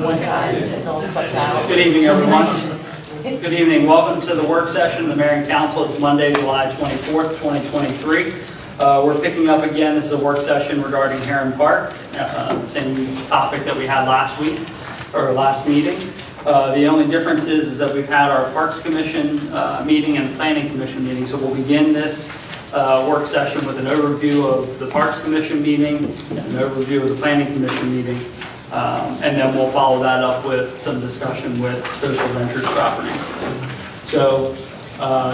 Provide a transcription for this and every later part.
one side is all swept out. Good evening, everyone. Good evening. Welcome to the work session of the Mayor and Council. It's Monday, July 24th, 2023. We're picking up again. This is a work session regarding Heron Park, same topic that we had last week, or last meeting. The only difference is that we've had our Parks Commission meeting and Planning Commission meeting. So we'll begin this work session with an overview of the Parks Commission meeting, and an overview of the Planning Commission meeting. And then we'll follow that up with some discussion with Social Ventures Properties. So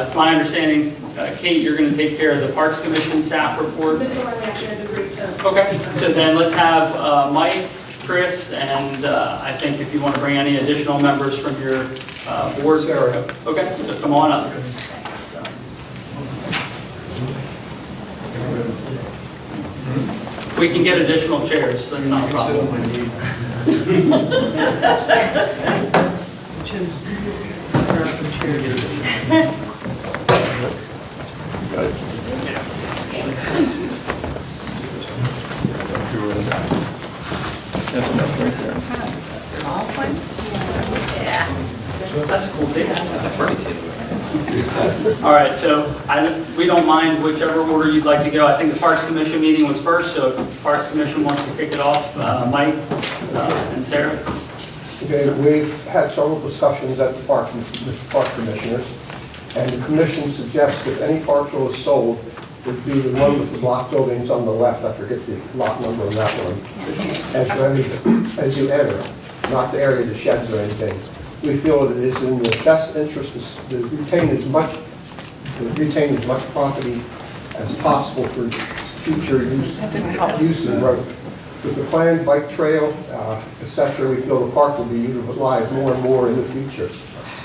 it's my understanding, Kate, you're going to take care of the Parks Commission staff report. Okay, so then let's have Mike, Chris, and I think if you want to bring any additional members from your board. Sarah. Okay, so come on up. We can get additional chairs, that's not a problem. That's enough right there. That's a cool thing. That's a party table. All right, so we don't mind whichever order you'd like to go. I think the Parks Commission meeting was first, so if the Parks Commission wants to kick it off, Mike and Sarah. Okay, we've had several discussions at the park with the park commissioners, and the commission suggests that any parcel is sold would be the one with the block buildings on the left. I forget the lot number on that one. As you enter, not the area of the sheds or anything. We feel it is in the best interest to retain as much property as possible for future use and growth. With the planned bike trail, etc., we feel the park will be utilized more and more in the future.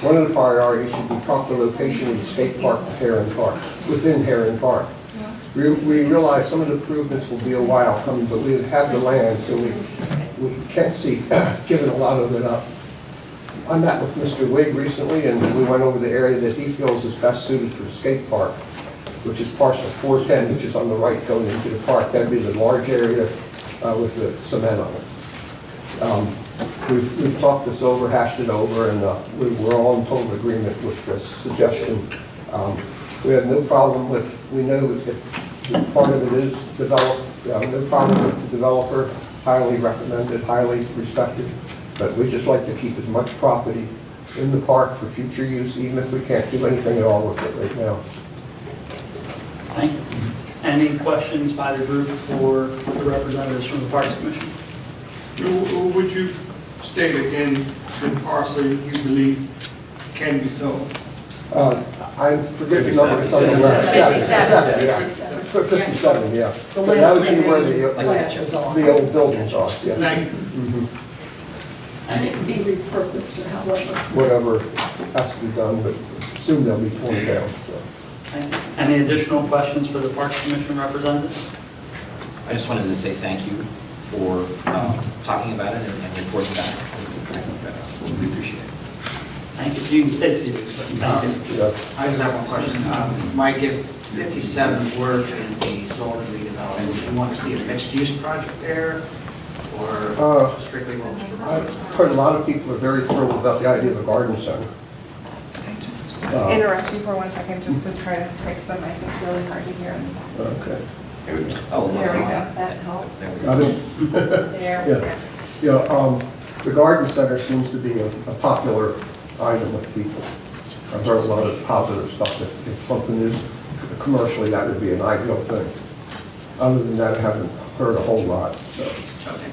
One of the priorities should be proper location of the skate park within Heron Park. We realize some of the improvements will be a while coming, but we have the land, so we can't see giving a lot of it up. I met with Mr. Wigg recently, and we went over the area that he feels is best suited for the skate park, which is parcel 410, which is on the right going into the park. That'd be the large area with the cement on it. We've talked this over, hashed it over, and we're all in total agreement with this suggestion. We have no problem with, we know if part of it is developed, no problem with the developer, highly recommended, highly respected. But we just like to keep as much property in the park for future use, even if we can't do anything at all with it right now. Thank you. Any questions by the group for the representatives from the Parks Commission? Would you state again the parcel you believe can be sold? I forget the number. It's on the left. 57, yeah. 57, yeah. So that would be where the old buildings are. Yeah. Thank you. And it can be repurposed or however. Whatever has to be done, but soon they'll be torn down. So. Any additional questions for the Parks Commission representatives? I just wanted to say thank you for talking about it and reporting back. We appreciate it. Thank you. You can stay seated. Thank you. Yeah. I just have one question. Mike, if 57 were to be sold and redeveloped, would you want to see a mixed-use project there, or strictly what was proposed? I've heard a lot of people are very thrilled about the idea of a garden center. Just interrupt you for 1 second, just to try to fix the mic. It's really hard to hear. Okay. There we go. Oh, There we go. That helps. There we I go. mean, There we go. the garden center seems to be a popular item with people. I've heard a lot of positive stuff. If something is commercially, that would be an ideal thing. Other than that, I haven't heard a whole lot. So. Okay.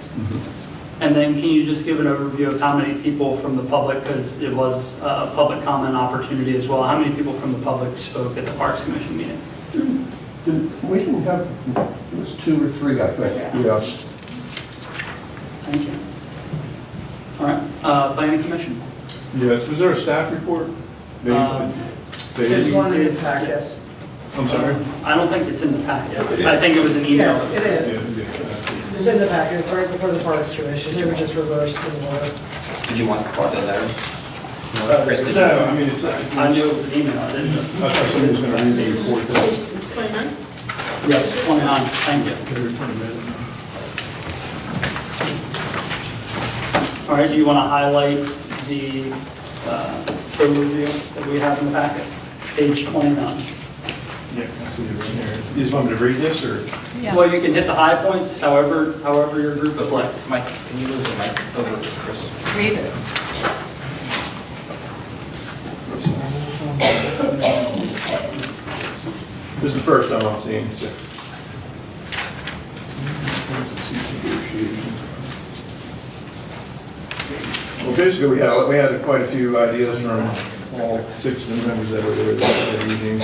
And then can you just give an overview of how many people from the public, because it was a public comment opportunity as well, how many people from the public spoke at the Parks Commission meeting? We didn't have, it was 2 or 3, I think. Yeah. Thank you. All right, Planning Commission. Yes, was there a staff report? There's one in the packet. I'm sorry? I don't think it's in the packet. I think it was an email. Yes, it is. It's in the packet, it's right before the Parks Commission, they were just reversed in the order. Did you want the letters? Chris, did No, you? I mean, it's, I knew it was an email. I didn't know. I thought somebody was going to read the report. Yes, 29. Thank you. All right, do you want to highlight the overview that we have in the packet? Page 29. Yeah, I see it right here. You just want me to read this, or? Well, you can hit the high points however your group would like. Mike, can you move the mic over to Chris? Read it. This is the first time I'm seeing it. Well, basically, we had quite a few ideas from all 6 of the members that were there that evening.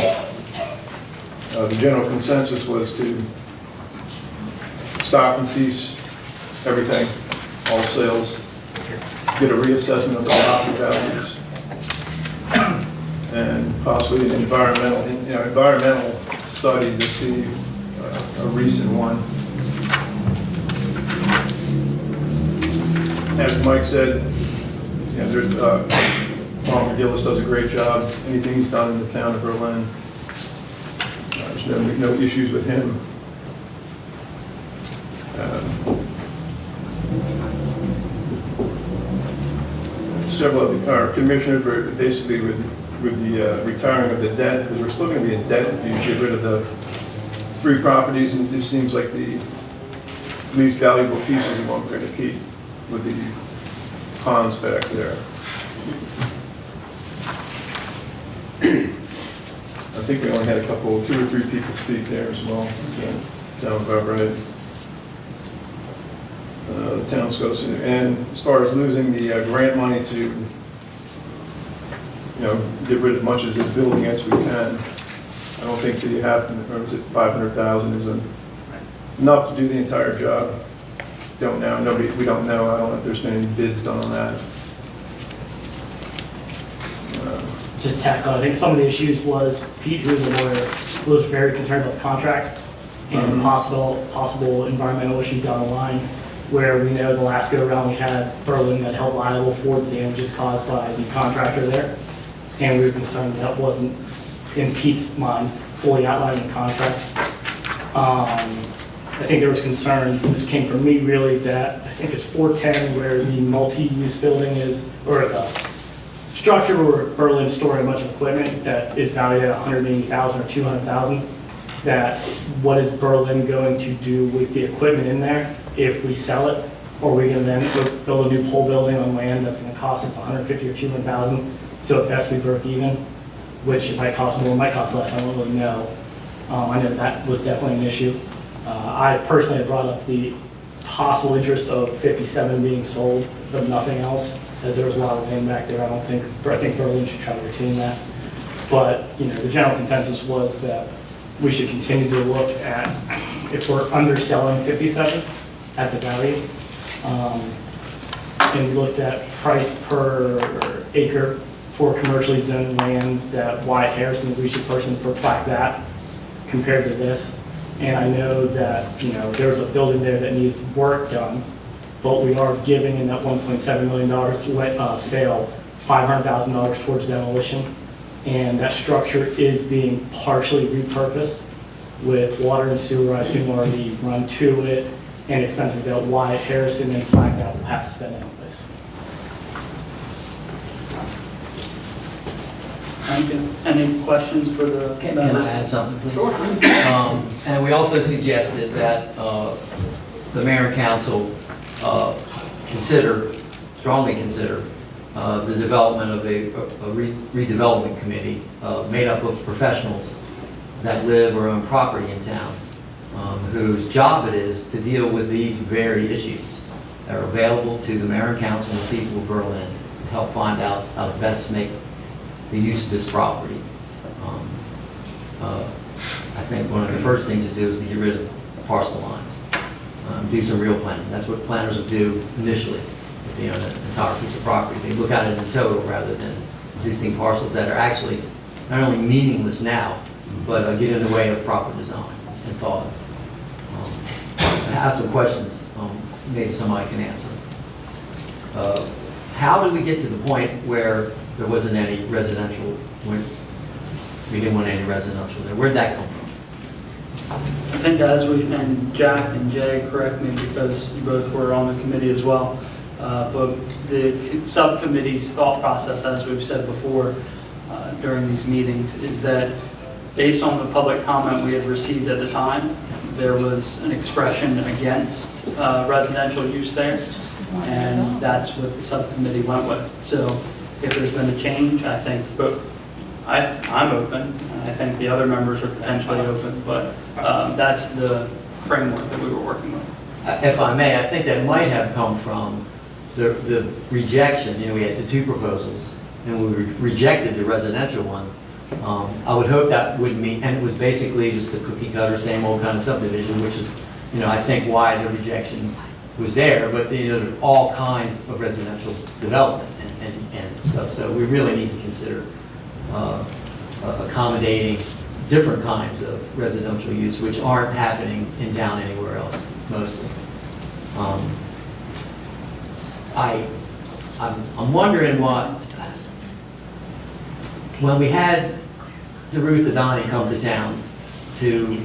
The general consensus was to stop and cease everything, all sales, get a reassessment of the property values, and possibly an environmental study to see a recent one. As Mike said, Paul McGillis does a great job. Anything he's done in the town of Berlin, there's no issues with him. Several of our commissioners were basically with the retiring of the debt, because we're still going to be in debt if you get rid of the 3 properties, and it just seems like the least valuable pieces of what we're going to keep with the ponds back there. I think we only had 2 or 3 people speak there as well. Sounds about right. The town goes in, and as far as losing the grant money to, get rid of as much of the building as we can, I don't think that you have, or was it 500,000 is enough to do the entire job. Don't know. We don't know. I don't know if there's been any bids done on that. Just tack on, I think some of the issues was Pete, who's a lawyer, was very concerned about the contract and possible environmental issues down the line, where we know the last go around we had Berlin that held liable for the damages caused by the contractor there. And we were concerned that wasn't, in Pete's mind, fully outlined in the contract. I think there was concerns, and this came from me really, that I think it's 410 where the multi-use building is, or the structure where Berlin's storing a bunch of equipment that is valued at 180,000 or 200,000. That what is Berlin going to do with the equipment in there if we sell it? Or are we going to then build a new pole building on land that's going to cost us 150 or 200,000? So at best we broke even, which if it costs more, it might cost less, I don't really know. I know that was definitely an issue. I personally brought up the possible interest of 57 being sold, but nothing else, as there was a lot of land back there. I think Berlin should try to retain that. But, the general consensus was that we should continue to look at if we're underselling 57 at the value. And we looked at price per acre for commercially zoned land that Wyatt Harrison reached a person for plat that compared to this. And I know that, there's a building there that needs work done, but we are giving in that $1.7 million sale $500,000 towards demolition. And that structure is being partially repurposed with water and sewer, I assume, already run to it, and expenses that Wyatt Harrison and Blackout will have to spend anyways. Thank you. Any questions for the Can members? I add something, please? Sure. And we also suggested that the mayor and council strongly consider the development of a redevelopment committee made up of professionals that live or own property in town, whose job it is to deal with these very issues that are available to the mayor and council and the people of Berlin to help find out how to best make the use of this property. I think one of the first things to do is to get rid of parcel lines, do some real planning. That's what planners would do initially if they own an entire piece of property. They look at it in total rather than existing parcels that are actually not only meaningless now, but get in the way of proper design and thought. I have some questions, maybe somebody can answer. How did we get to the point where there wasn't any residential, we didn't want any residential there? Where'd that come from? I think and Jack and Jay, correct me because you both were on the committee as well. But the subcommittee's thought process, as we've said before during these meetings, is that based on the public comment we had received at the time, there was an expression against residential use there, and that's what the subcommittee went with. So if there's been a change, I think, but I'm open. I think the other members are potentially open, but that's the framework that we were working with. If I may, I think that might have come from the rejection. You know, we had the two proposals, and we rejected the residential one. I would hope that would mean, and it was basically just the cookie cutter, same old kind of subdivision, which is, you know, I think why the rejection was there, but, you know, there's all kinds of residential development and stuff, so we really need to consider accommodating different kinds of residential use, which aren't happening in town anywhere else, mostly. I'm wondering what, when we had DeRuth Adani come to town to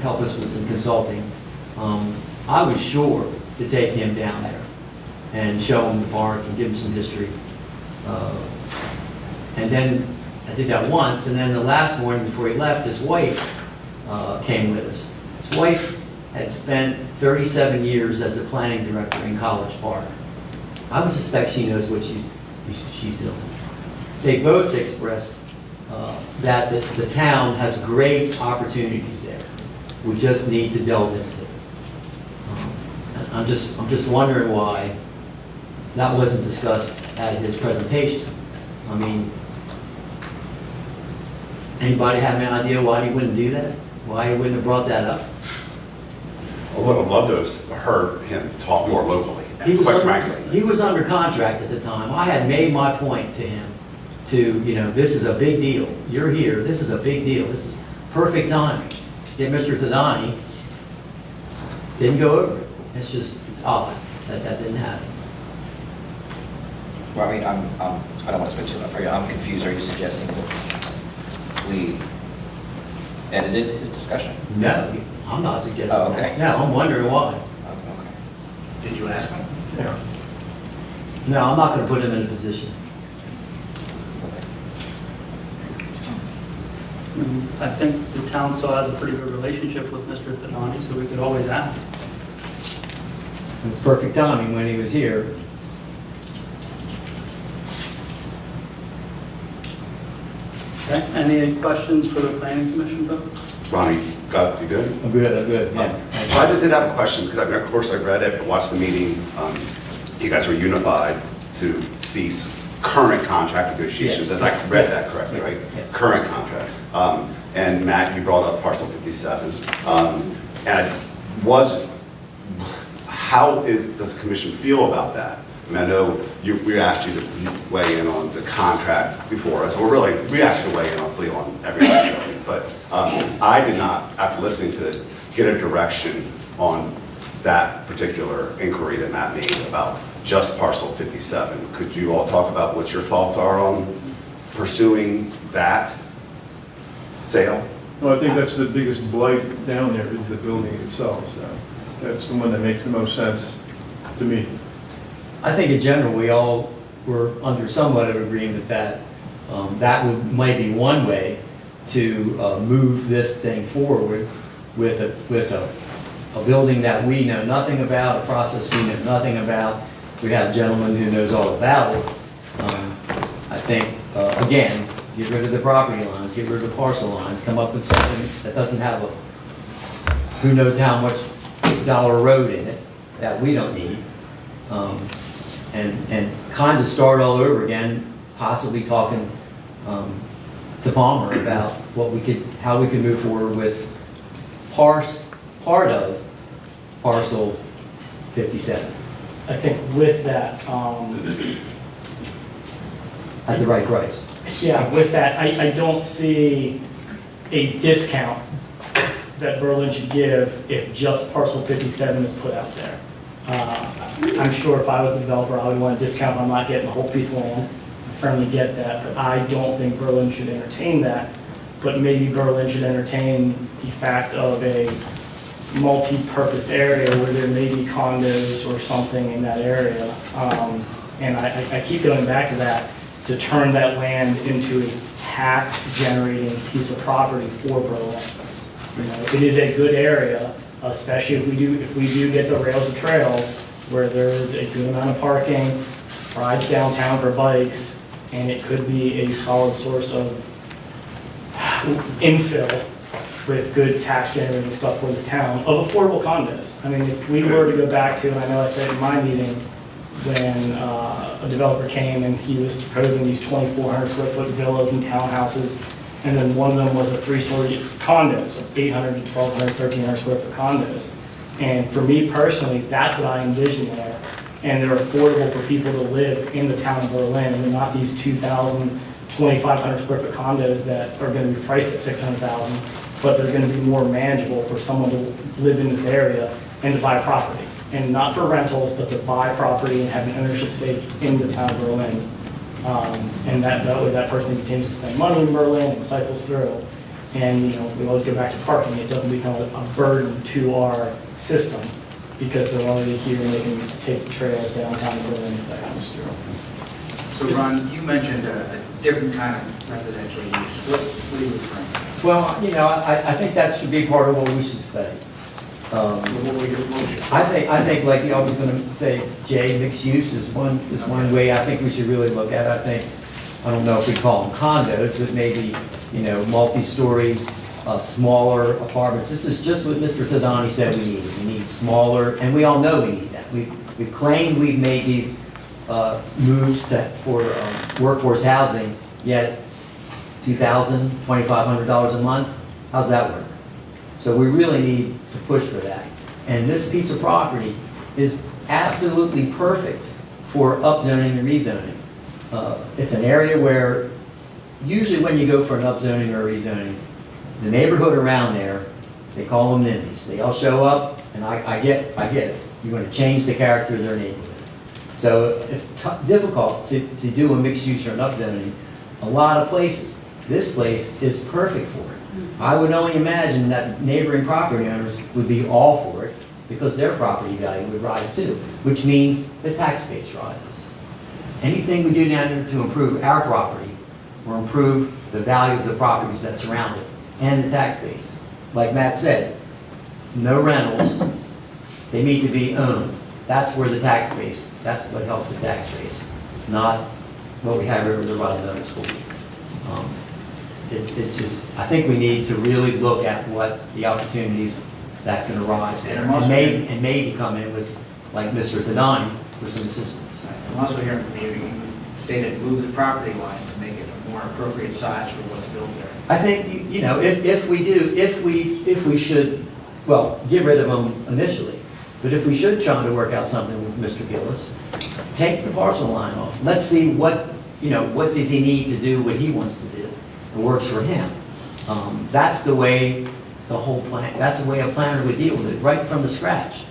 help us with some consulting, I was sure to take him down there and show him the park and give him some history. And then I did that once, and then the last morning before he left, his wife came with us. His wife had spent 37 years as a planning director in College Park. I would suspect she knows what she's doing. They both expressed that the town has great opportunities there. We just need to delve into it. I'm just wondering why that wasn't discussed at his presentation. I mean, anybody have any idea why he wouldn't do that? Why he wouldn't have brought that up? I would have loved to have heard him talk more locally, quite frankly. He was under contract at the time. I had made my point to him to, you know, this is a big deal. You're here. This is a big deal. This is perfect timing. Yet Mr. Thadani didn't go over it. It's odd that that didn't happen. Well, I mean, I don't want to spend too much. I'm confused. Are you suggesting that we edited his discussion? No, I'm not suggesting Oh, okay. that. No, I'm wondering why. Okay. Did you ask him? Yeah. No, I'm not going to put him in a position. I think the town still has a pretty good relationship with Mr. Thadani, so we could always ask. It's perfect timing when he was here. Okay, any questions for the planning commission folks? Ronnie, you good? I'm good, yeah. So I did have a question, because of course I read it, watched the meeting. You guys were unified to cease current contract negotiations, as I read that correctly, right? Yeah. Current contract. And Matt, you brought up parcel 57. And how does the commission feel about that? I mean, I know we asked you to weigh in on the contract before us, we asked you to weigh in on everything, really. But I did not, after listening to it, get a direction on that particular inquiry that Matt made about just parcel 57. Could you all talk about what your thoughts are on pursuing that sale? Well, I think that's the biggest blight down there is the building itself, so that's the one that makes the most sense to me. I think in general, we all were under somewhat of agreement that might be one way to move this thing forward with a building that we know nothing about, a process we know nothing about. We have a gentleman who knows all about it. I think, again, get rid of the property lines, get rid of the parcel lines, come up with something that doesn't have a who knows how much dollar road in it that we don't need. And kind of start all over again, possibly talking to Palmer about how we could move forward with part of parcel 57 I think with that, at the right price. yeah, with that, I don't see a discount that Berlin should give if just parcel 57 is put out there. I'm sure if I was the developer, I would want a discount if I'm not getting the whole piece of land. I firmly get that, but I don't think Berlin should entertain that. But maybe Berlin should entertain the fact of a multi-purpose area where there may be condos or something in that area. And I keep going back to that, to turn that land into a tax-generating piece of property for Berlin. You know, it is a good area, especially if we do get the rails and trails where there is a good amount of parking, rides downtown for bikes, and it could be a solid source of infill with good tax generating stuff for this town of affordable condos. I mean, if we were to go back to, and I know I said in my meeting, when a developer came and he was proposing these 2,400 square foot villas and townhouses, and then one of them was a 3-story condo, so 800 to 1,200, 1,300 square foot condos. And for me personally, that's what I envision there. And they're affordable for people to live in the town of Berlin, and they're not these 2,000, 2,500 square foot condos that are going to be priced at 600,000, but they're going to be more manageable for someone to live in this area and to buy property. And not for rentals, but to buy property and have an ownership stake in the town of Berlin. And that way that person continues to spend money in Berlin and cycles through. And, you know, we always go back to parking. It doesn't become a burden to our system because they're already here and they can take the trails downtown Berlin if that comes through. So Ron, you mentioned a different kind of residential use. What are you referring to? Well, you know, I think that should be part of what we should study. What were your motion? I think like you always gonna say, Jay, mixed use is one way I think we should really look at. I don't know if we call them condos, but maybe, you know, multi-story, smaller apartments. This is just what Mr. Fidani said we need. We need smaller, and we all know we need that. We've claimed we've made these moves for workforce housing, yet $2,000, $2,500 a month, how's that work? So we really need to push for that. And this piece of property is absolutely perfect for upzoning and rezoning. It's an area where usually when you go for an upzoning or a rezoning, the neighborhood around there, they call them NIMBYs. They all show up, and I get it. You're going to change the character of their neighborhood. So it's difficult to do a mixed use or an upzoning a lot of places. This place is perfect for it. I would only imagine that neighboring property owners would be all for it because their property value would rise too, which means the tax base rises. Anything we do down here to improve our property will improve the value of the properties that surround it and the tax base. Like Matt said, no rentals, they need to be owned. That's where the tax base, that's what helps the tax base, not what we have over there by the other school. It just, I think we need to really look at what the opportunities that can arise there. And maybe come in with, like Mr. Fidani, with some assistance. I'm also hearing from you, you stated move the property line to make it a more appropriate size for what's built there. I think, you know, if we should, well, get rid of them initially, but if we should try to work out something with Mr. Gillis, take the parcel line off. Let's see what, you know, what does he need to do what he wants to do. It works for him. That's the way the whole plan, that's the way a planner would deal with it, right from the scratch.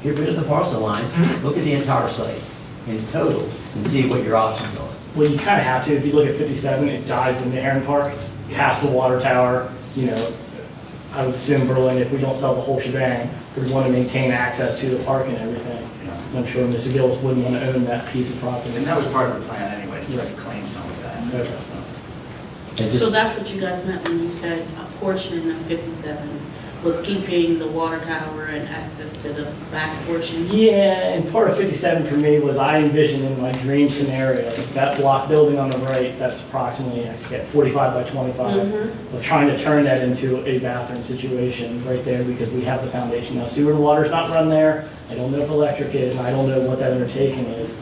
Get rid of the parcel lines, look at the entire site in total, and see what your options are. Well, you kind of have to. If you look at 57, it dives into Heron Park, past the water tower. You know, I would assume Berlin, if we don't sell the whole shebang, would want to maintain access to the park and everything. And I'm sure Mr. Gillis wouldn't want to own that piece of property. And that was part of the plan anyway, so to claim some of that. Okay. And So just, that's what you guys meant when you said a portion of 57 was keeping the water tower and access to the back portion? Yeah, and part of 57 for me was I envisioned in my dream scenario, that block building on the right, that's approximately, I forget, 45 by 25. We're trying to turn that into a bathroom situation right there because we have the foundation. Now sewer and water's not run there. I don't know if electric is, and I don't know what that undertaking is.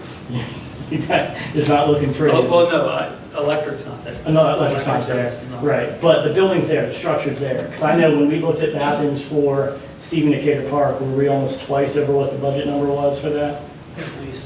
It's not looking pretty. Oh, well, no, electric's not there. No, electric's not there, right, but the building's there, the structure's there. Because I know when we looked at bathrooms for Stephen Decatur Park, were we almost twice over what the budget number was for that?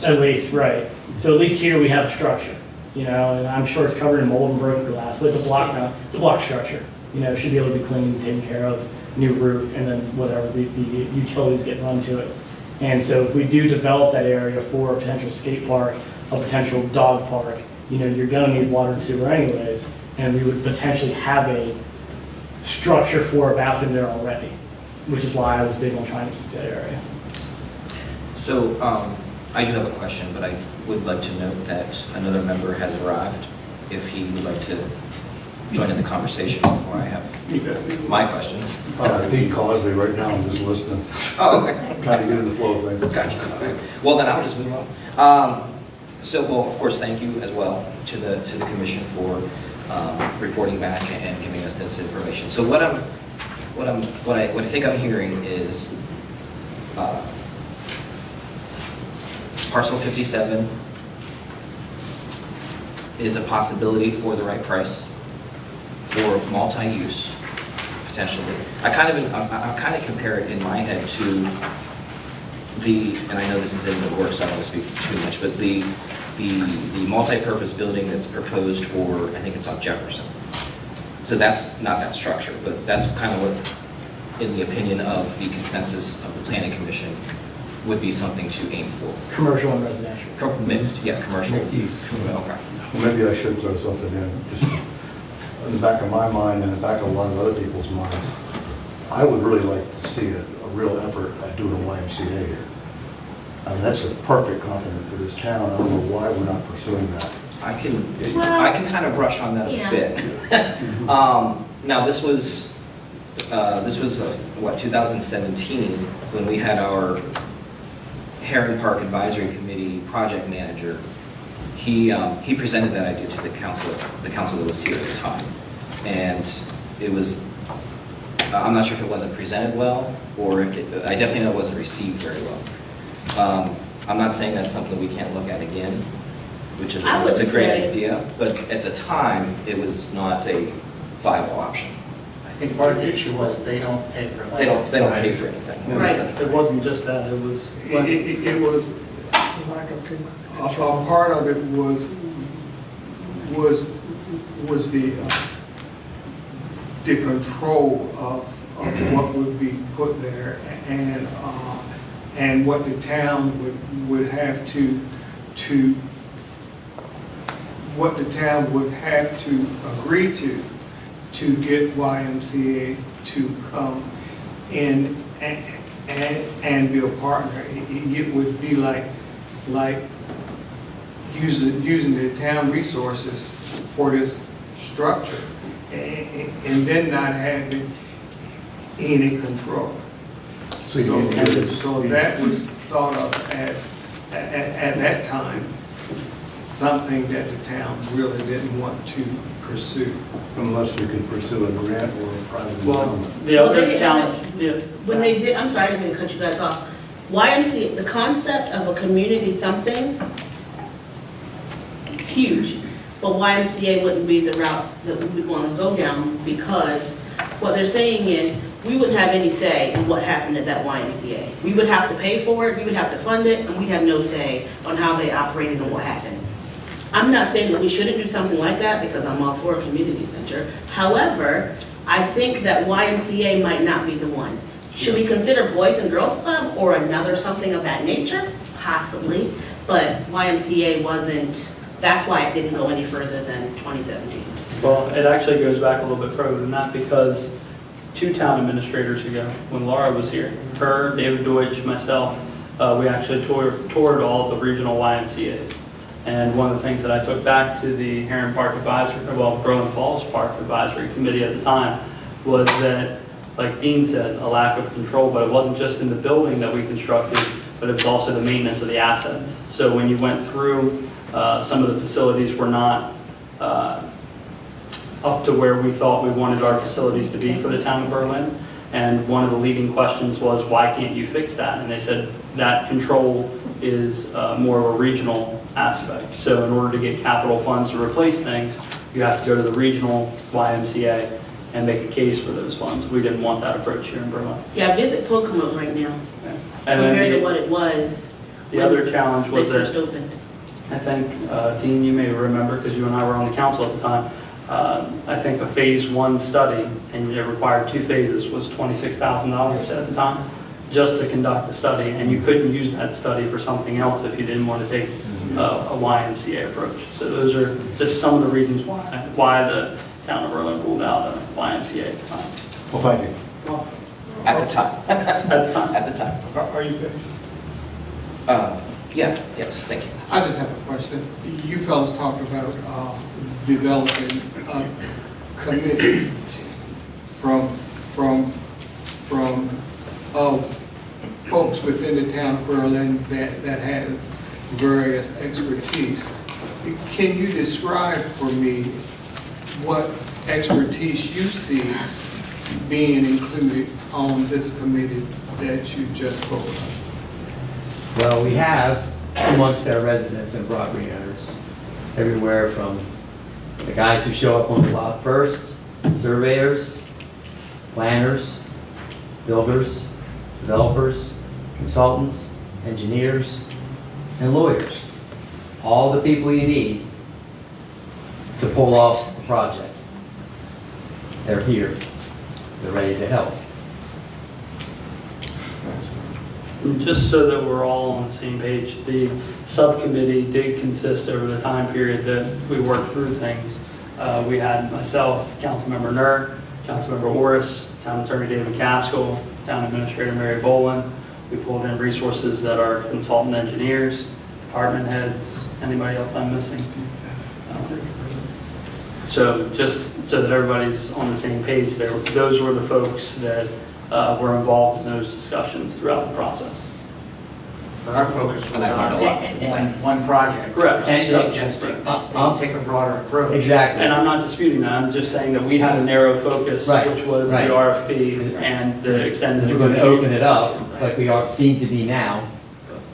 At least, right. So at least here we have a structure, you know, and I'm sure it's covered in mold and broken glass, but it's a block structure. You know, it should be able to be cleaned, taken care of, new roof, and then whatever, the utilities get run to it. And so if we do develop that area for a potential skate park, a potential dog park, you know, you're gonna need water and sewer anyways, and we would potentially have a structure for a bathroom there already. which is why I was big on trying to keep that area. So I do have a question, but I would like to note that another member has arrived. If he would like to join in the conversation before I have my questions. Pete Cosby right now, I'm just listening. Oh, okay. Trying to get in the flow of things. Gotcha. Okay. Well, then I'll just move on. Well, of course, thank you as well to the commission for reporting back and giving us this information. So what I think I'm hearing is parcel 57 is a possibility for the right price for multi-use potentially. I kind of compare it in my head to and I know this is in the works, so I don't want to speak too much, but the multi-purpose building that's proposed for, I think it's on Jefferson. So that's not that structure, but that's kind of what, in the opinion of the consensus of the Planning Commission, would be something to aim for. Commercial and residential. Mixed, yeah, commercial. Mixed use. Okay. Well, maybe I should throw something in, just in the back of my mind and in the back of a lot of other people's minds. I would really like to see a real effort at doing a YMCA here. I mean, that's a perfect compliment for this town. I don't know why we're not pursuing that. I can kind of brush on that a bit. Now, this was what, 2017, when we had our Heron Park Advisory Committee project manager. He presented that idea to the council that was here at the time, and it was. I'm not sure if it wasn't presented well, or I definitely know it wasn't received very well. I'm not saying that's something we can't look at again, which is it's a great idea, but at the time, it was not a viable option. I think part of the issue was they don't pay for They don't pay for anything. Right. It wasn't just that, it was. It was, a part of it was the control of what would be put there and what the town would have to agree to get YMCA to come in and be a partner. It would be like using the town resources for this structure and then not having any control. So that was thought of as, at that time, something that the town really didn't want to pursue. Unless we could pursue a grant or a private Well, endowment. the other challenge, When they did, I'm sorry, I didn't mean to cut you guys off. YMCA, the concept of a community something, huge, but YMCA wouldn't be the route that we would want to go down, because what they're saying is, we wouldn't have any say in what happened at that YMCA. We would have to pay for it, we would have to fund it, and we'd have no say on how they operated and what happened. I'm not saying that we shouldn't do something like that, because I'm all for a community center. However, I think that YMCA might not be the one. Should we consider Boys and Girls Club or another something of that nature? Possibly, but YMCA wasn't, that's why it didn't go any further than 2017. Well, it actually goes back a little bit further than that, because 2 town administrators ago, when Laura was here, her, David Deutsch, myself, we actually toured all the regional YMCA's. And one of the things that I took back to the Heron Park Advisory, well, Berlin Falls Park Advisory Committee at the time, was that, like Dean said, a lack of control, but it wasn't just in the building that we constructed, but it was also the maintenance of the assets. So when you went through, some of the facilities were not up to where we thought we wanted our facilities to be for the town of Berlin. And one of the leading questions was, why can't you fix that? And they said that control is more of a regional aspect. So in order to get capital funds to replace things, you have to go to the regional YMCA and make a case for those funds. We didn't want that approach here in Berlin. Yeah, visit Pocomo right now, And compared then to what it was the other challenge was they that, first opened. I think, Dean, you may remember, because you and I were on the council at the time, I think a phase 1 study, and it required 2 phases, was $26,000 at the time, just to conduct the study, and you couldn't use that study for something else if you didn't want to take a YMCA approach. So those are just some of the reasons why the town of Berlin ruled out a YMCA at the time. Well, thank you. At the time. At the time. At the time. Are you finished? Yeah, yes, thank you. I just have a question. You fellas talked about developing a committee from folks within the town of Berlin that has various expertise. Can you describe for me what expertise you see being included on this committee that you just spoke of? Well, we have amongst our residents and property owners, everywhere from the guys who show up on the lot first, surveyors, planners, builders, developers, consultants, engineers, and lawyers. All the people you need to pull off a project. They're here. They're ready to help. And just so that we're all on the same page, the subcommittee did consist over the time period that we worked through things. We had myself, Councilmember Nerd, Councilmember Orris, Town Attorney David Caskell, Town Administrator Mary Boland. We pulled in resources that are consultant engineers, department heads, anybody else I'm missing? So just so that everybody's on the same page, those were the folks that were involved in those discussions throughout the process. But our focus was And I learned a lot. on one project. Correct. And suggesting they take a broader approach. Exactly. And I'm not disputing that, I'm just saying that we had a narrow focus, Right, which was the right. RFP and the extended. If we're going to open it up, Right. like we seem to be now,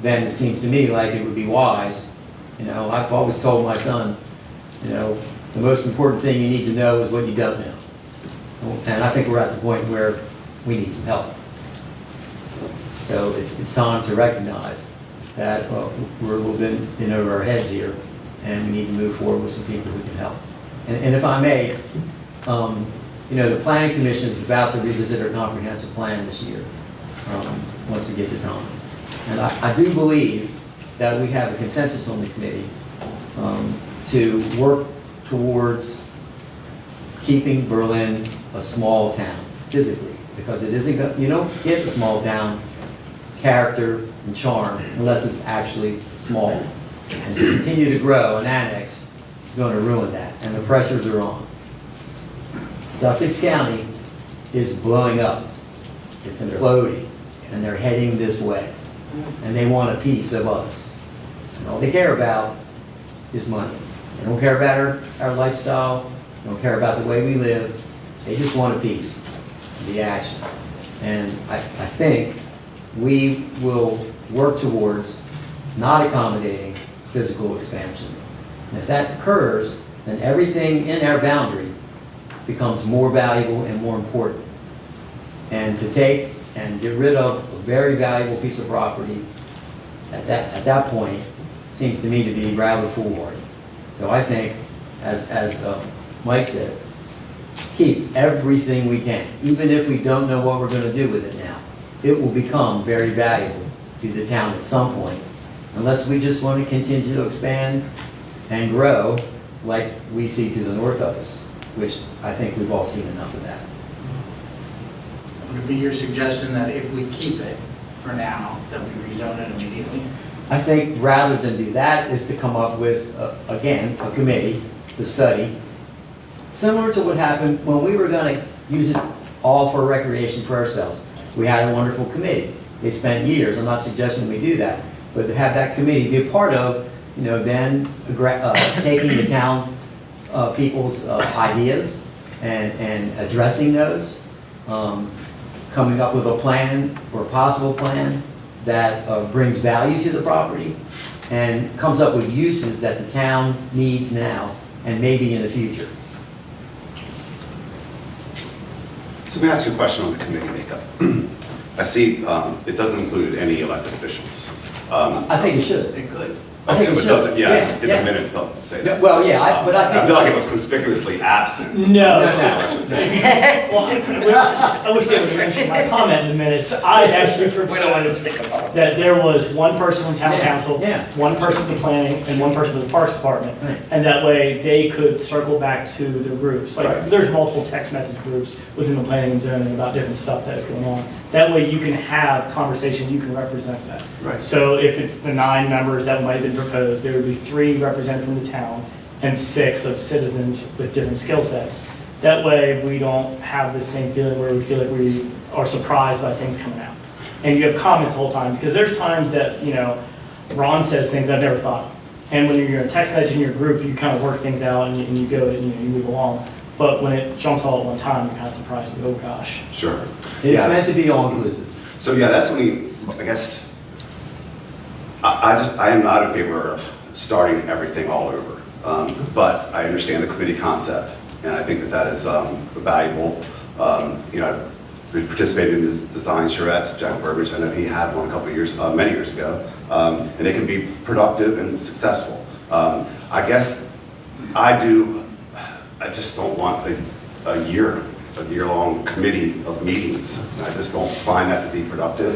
then it seems to me like it would be wise. You know, I've always told my son, you know, the most important thing you need to know is what you don't know. And I think we're at the point where we need some help. So it's time to recognize that we're a little bit in over our heads here, and we need to move forward with some people who can help. And if I may, you know, the Planning Commission is about to revisit our comprehensive plan this year, once we get the time. And I do believe that we have a consensus on the committee to work towards keeping Berlin a small town physically, because it isn't, you don't get a small town character and charm unless it's actually small. And to continue to grow and annex is going to ruin that, and the pressures are on. Sussex County is blowing up. It's imploding, and they're heading this way. And they want a piece of us. And all they care about is money. They don't care about our lifestyle. They don't care about the way we live. They just want a piece of the action. And I think we will work towards not accommodating physical expansion. And if that occurs, then everything in our boundary becomes more valuable and more important. And to take and get rid of a very valuable piece of property at that point seems to me to be rather foolhardy. So I think, as Mike said, keep everything we can, even if we don't know what we're going to do with it now. It will become very valuable to the town at some point, unless we just want to continue to expand and grow like we see to the north of us, which I think we've all seen enough of that. Would it be your suggestion that if we keep it for now, that we rezone it immediately? I think rather than do that is to come up with, again, a committee to study, similar to what happened when we were going to use it all for recreation for ourselves. We had a wonderful committee. They spent years, I'm not suggesting we do that, but to have that committee be a part of, you know, then taking the town people's ideas and addressing those, coming up with a plan or a possible plan that brings value to the property and comes up with uses that the town needs now and maybe in the future. So let me ask you a question on the committee makeup. I see it doesn't include any elected officials. I think it should. It could. I think it But should. doesn't, yeah, Yeah, in yeah. the minutes they'll say that. Well, yeah, but I think. I feel like it was conspicuously absent. No. Well, I wish they would mention my comment in the minutes. I actually proposed that there was one person from town Yeah, council, yeah. one person from planning, and one person from the parks department. Right. And that way they could circle back to their groups. Like, Right. there's multiple text message groups within the planning and zoning about different stuff that's going on. That way you can have conversation, you can represent that. Right. So if it's the 9 members that might have been proposed, there would be 3 represented from the town and 6 of citizens with different skill sets. That way we don't have the same feeling where we feel like we are surprised by things coming out. And you have comments the whole time, because there's times that, Ron says things I've never thought of. And when you're in a text message in your group, you kind of work things out and you go and you move along. But when it jumps all at one time, you're kind of surprised. Oh gosh. Sure. It's meant to be all-inclusive. So yeah, that's when I guess, I am not in favor of starting everything all over. But I understand the committee concept, and I think that is valuable. We participated in his design charrettes, Jack Burbridge, I know he had one a couple of years, many years ago, and they can be productive and successful. I guess I just don't want a year-long committee of meetings. I just don't find that to be productive.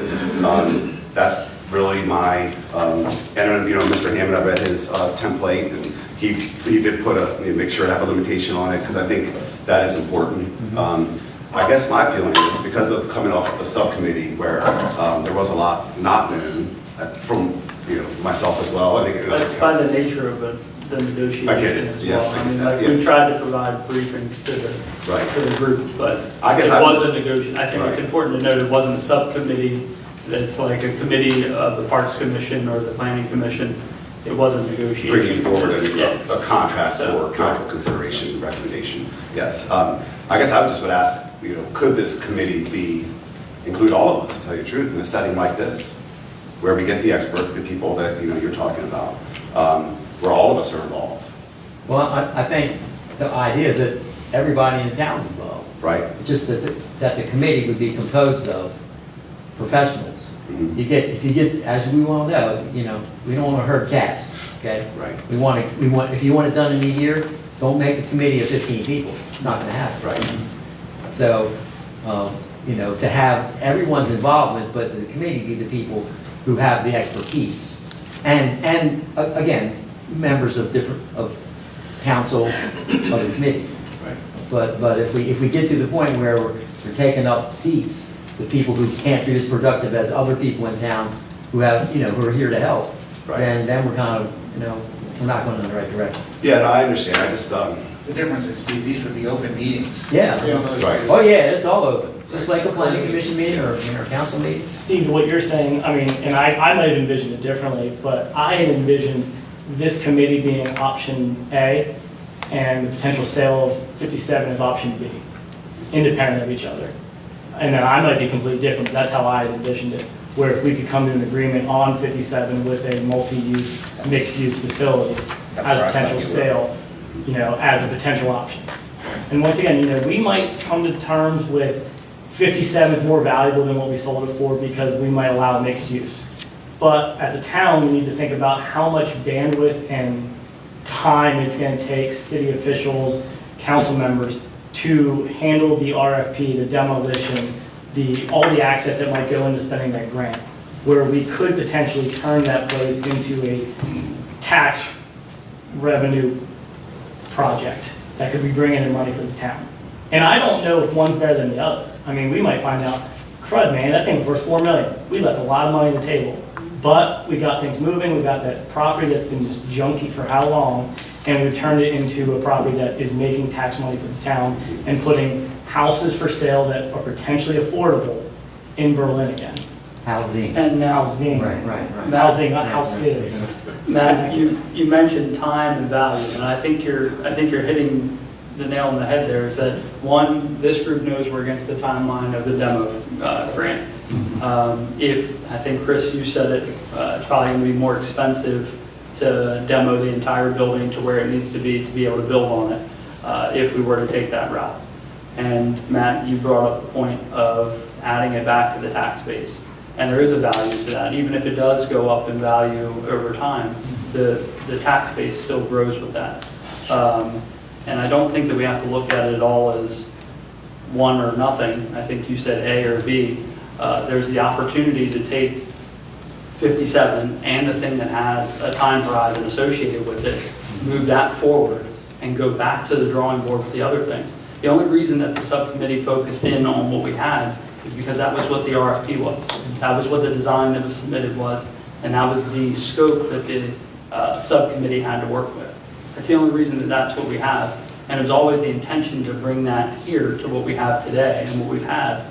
That's really my, and Mr. Hammond, I read his template, and he did put make sure to have a limitation on it, because I think that is important. I guess my feeling is, because of coming off of the subcommittee where there was a lot not known from myself as well. I think That's by the nature of the negotiation I get it. as Yeah, well. I I mean, get that, like, yeah. we tried to provide briefings to the group, but I guess it I was was- a negotiation. I think it's Right. important to note it wasn't a subcommittee. That's like a committee of the Parks Commission or the Planning Commission. It wasn't negotiation. bringing forward Yeah. a contract So, for council consideration, recommendation. Yes. I guess I would ask, could this committee include all of us, to tell you the truth, in a setting like this, where we get the expert, the people that you're talking about, where all of us are involved, Well, I think the idea is that everybody in the town's involved. right? Just that the committee would be composed of professionals. Mhm. If you get, as we well know, we don't want to herd cats, okay? Right. If you want it done in a year, don't make a committee of 15 people. It's not going to happen. Right. So, to have everyone's involvement, but the committee be the people who have the expertise. And again, members of council, other committees. Right. But if we get to the point where we're taking up seats with people who can't be as productive as other people in town who have, who are here to help, Right. then we're kind of, we're not going in the right direction. Yeah, no, I understand. I just, The difference is, Steve, these would be open meetings. Yeah. You know, those Right. two. Oh, yeah, it's all open. Just like a planning commission meeting or a council meeting. Steve, what you're saying, and I might have envisioned it differently, but I had envisioned this committee being option A and the potential sale of 57 as option B, independent of each other. And then I might be completely different, but that's how I had envisioned it, where if we could come to an agreement on 57 with a multi-use, mixed-use facility That's as where a I potential thought you were. sale, as a potential option. And once again, we might come to terms with 57 is more valuable than what we sold it for because we might allow mixed use. But as a town, we need to think about how much bandwidth and time it's going to take city officials, council members to handle the RFP, the demolition, all the access that might go into spending that grant, where we could potentially turn that place into a tax revenue project that could be bringing in money for this town. And I don't know if one's better than the other. I mean, we might find out, crud, man, that thing's worth $4 million. We left a lot of money on the table, but we got things moving. We got that property that's been just junky for how long, and we've turned it into a property that is making tax money for this town and putting houses for sale that are potentially affordable in Berlin again. Housing. And now Zing. Right. Housing, not houses. Matt, you mentioned time and value, and I think you're hitting the nail on the head there, is that, one, this group knows we're against the timeline of the demo grant. I think, Chris, you said it, it's probably going to be more expensive to demo the entire building to where it needs to be able to build on it, if we were to take that route. And Matt, you brought up the point of adding it back to the tax base. And there is a value to that. Even if it does go up in value over time, the tax base still grows with that. And I don't think that we have to look at it all as one or nothing. I think you said A or B. There's the opportunity to take 57 and the thing that has a time horizon associated with it, move that forward, and go back to the drawing board with the other things. The only reason that the subcommittee focused in on what we had is because that was what the RFP was. That was what the design that was submitted was, and that was the scope that the subcommittee had to work with. That's the only reason that that's what we have. And it was always the intention to bring that here to what we have today and what we've had,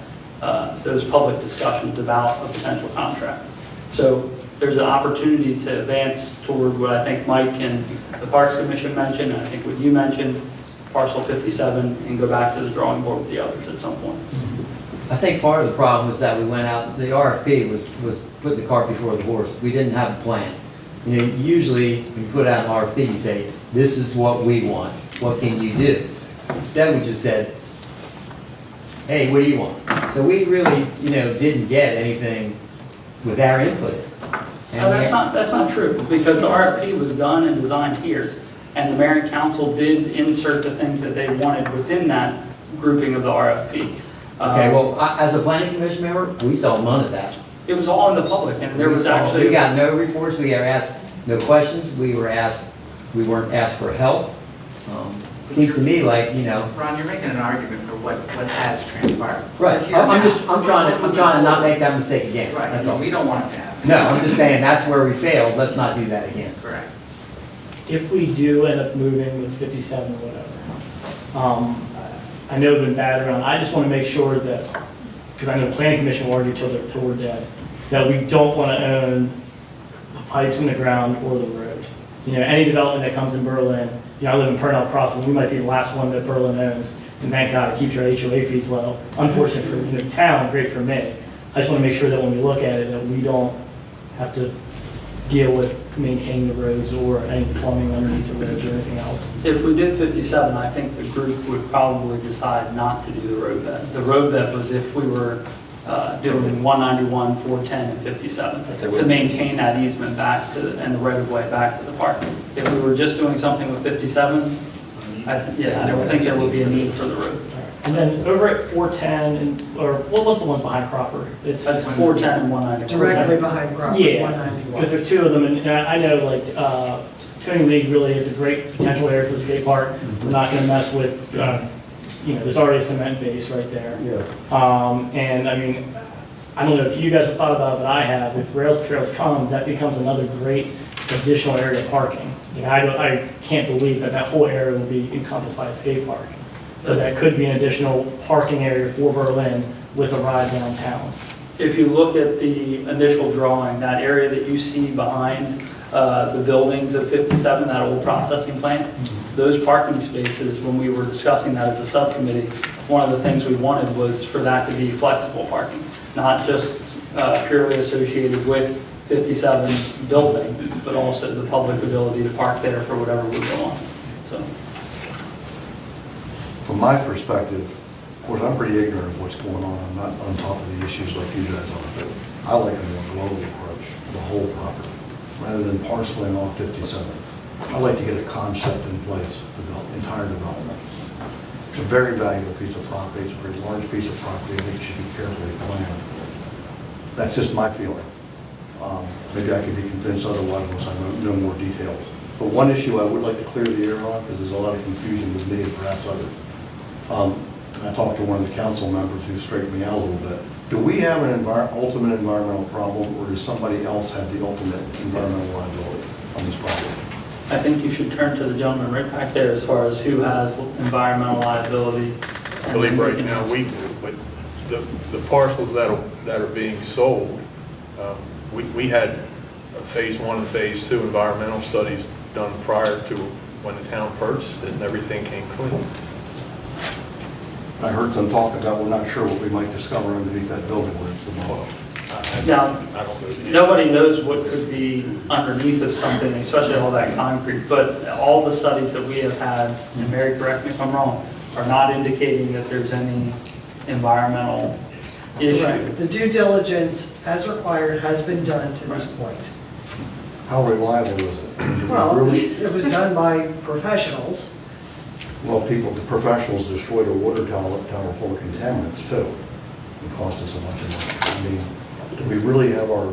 those public discussions about a potential contract. So there's an opportunity to advance toward what I think Mike and the Parks Commission mentioned, and I think what you mentioned, parcel 57, and go back to the drawing board with the others at some point. I think part of the problem was that we went out, the RFP was putting the cart before the horse. We didn't have a plan. You know, usually when you put out an RFP, you say, this is what we want. What can you do? Instead, we just said, hey, what do you want? So we really, you know, didn't get anything with our input. No, that's not true, because the RFP was done and designed here, and the mayor and council did insert the things that they wanted within that grouping of the RFP. Okay, well, as a planning commission member, we saw none of that. It was all in the public, and there was actually... We got no reports, we got asked no questions, we weren't asked for help. Seems to me like, you know... Ron, you're making an argument for what has transpired. Right, Here I'm now. trying to not make that mistake again. Right, That's all. we don't want it to happen. No, I'm just saying, that's where we failed, let's not do that again. Correct. If we do end up moving with 57 or whatever, I know it's been batted around, I just want to make sure that, because I know the planning commission will argue till we're dead, that we don't want to own the pipes in the ground or the road. You know, any development that comes in Berlin, you know, I live in Purnell Crossing, we might be the last one that Berlin owns, and thank God it keeps our HOA fees low. Unfortunate for the town, great for me. I just want to make sure that when we look at it, that we don't have to deal with maintaining the roads or any plumbing underneath the roads or anything else. If we did 57, I think the group would probably decide not to do the road bed. The road bed was if we were doing 191, 410, and 57, to maintain that easement back to, and the right-of-way back to the park. If we were just doing something with 57, I don't think there would be a need for the road. And then over at 410, or what was the one behind Cropper? That's 410 and 191. Directly behind Crawford's Yeah, 191. because there are two of them, and I know like Tony League really is a great potential area for the skate park. We're not going to mess with, you know, there's already a cement base right there. Yeah. And I mean, I don't know if you guys have thought about it, but I have. If Rails Trails comes, that becomes another great additional area of parking. You know, I can't believe that that whole area will be encompassed by a skate park. But that could be an additional parking area for Berlin with a ride downtown. If you look at the initial drawing, that area that you see behind the buildings of 57, that old processing plant, those parking spaces, when we were discussing that as a subcommittee, one of the things we wanted was for that to be flexible parking, not just purely associated with 57's building, but also the public ability to park there for whatever would go on. So. From my perspective, of course, I'm pretty ignorant of what's going on. I'm not on top of the issues like you guys are, but I like a more global approach to the whole property, rather than parceling off 57. I like to get a concept in place for the entire development. It's a very valuable piece of property. It's a pretty large piece of property. I think it should be carefully planned. That's just my feeling. Maybe I could be convinced otherwise once I know more details. But one issue I would like to clear the air on, because there's a lot of confusion with me and perhaps others. I talked to one of the council members who straightened me out a little bit. Do we have an ultimate environmental problem, or does somebody else have the ultimate environmental liability on this property? I think you should turn to the gentleman right back there as far as who has environmental liability. I believe right now we do, but the parcels that are being sold, we had phase 1 and phase 2 environmental studies done prior to when the town purchased it, and everything came clean. I heard them talk about we're not sure what we might discover underneath that building where it's demolished. Now, I don't know. nobody knows what could be underneath of something, especially all that concrete, but all the studies that we have had, and Mary, correct me if I'm wrong, are not indicating that there's any environmental issue. Correct. The due diligence as required has been done to this point. How reliable is it? Well, Really? it was done by professionals. Well, the professionals destroyed a water tower full of contaminants too. It cost us a bunch of money. I mean, do we really have our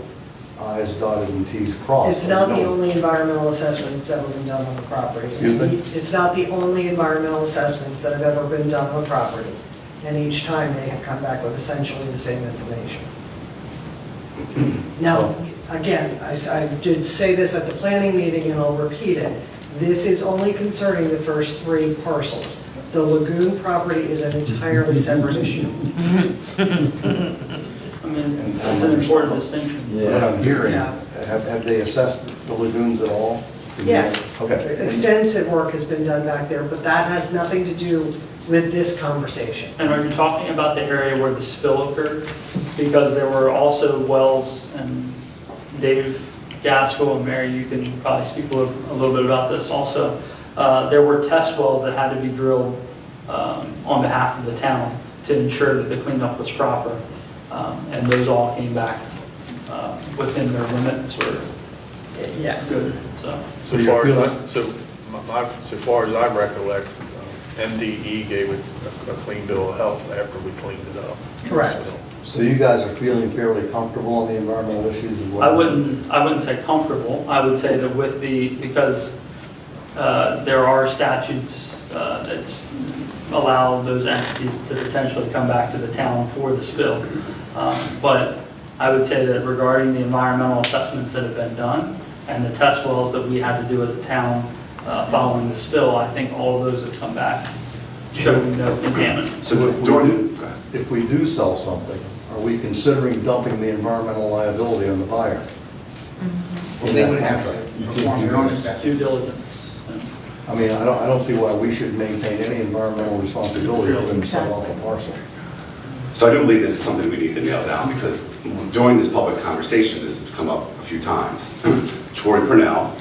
I's dotted and T's crossed? It's not the only environmental assessment that's ever been done on the property. Excuse me? It's not the only environmental assessments that have ever been done on the property. and each time they have come back with essentially the same information. Now, again, I did say this at the planning meeting, and I'll repeat it. This is only concerning the first 3 parcels. The lagoon property is an entirely separate issue. I mean, that's an important distinction. What I'm hearing, Yeah. have they assessed the lagoons at all? Yes. Okay. Extensive work has been done back there, but that has nothing to do with this conversation. And are you talking about the area where the spill occurred? Because there were also wells, and Dave Gaskell and Mary, you can probably speak a little bit about this also. There were test wells that had to be drilled on behalf of the town to ensure that the cleanup was proper. And those all came back within their limits or Yeah. good, so. So far as I recollect, MDE gave it a clean bill of health after we cleaned it up. Correct. So you guys are feeling fairly comfortable on the environmental issues as well? I wouldn't say comfortable. I would say that because there are statutes that allow those entities to potentially come back to the town for the spill. But I would say that regarding the environmental assessments that have been done and the test wells that we had to do as a town following the spill, I think all of those have come back showing no contaminants. So if we do sell something, are we considering dumping the environmental liability on the buyer? Well, they would have to perform their own Due assessments. diligence. I mean, I don't see why we should maintain any environmental responsibility when we sell off a parcel. So I do believe this is something we need to nail down, because during this public conversation, this has come up a few times. Troy Purnell,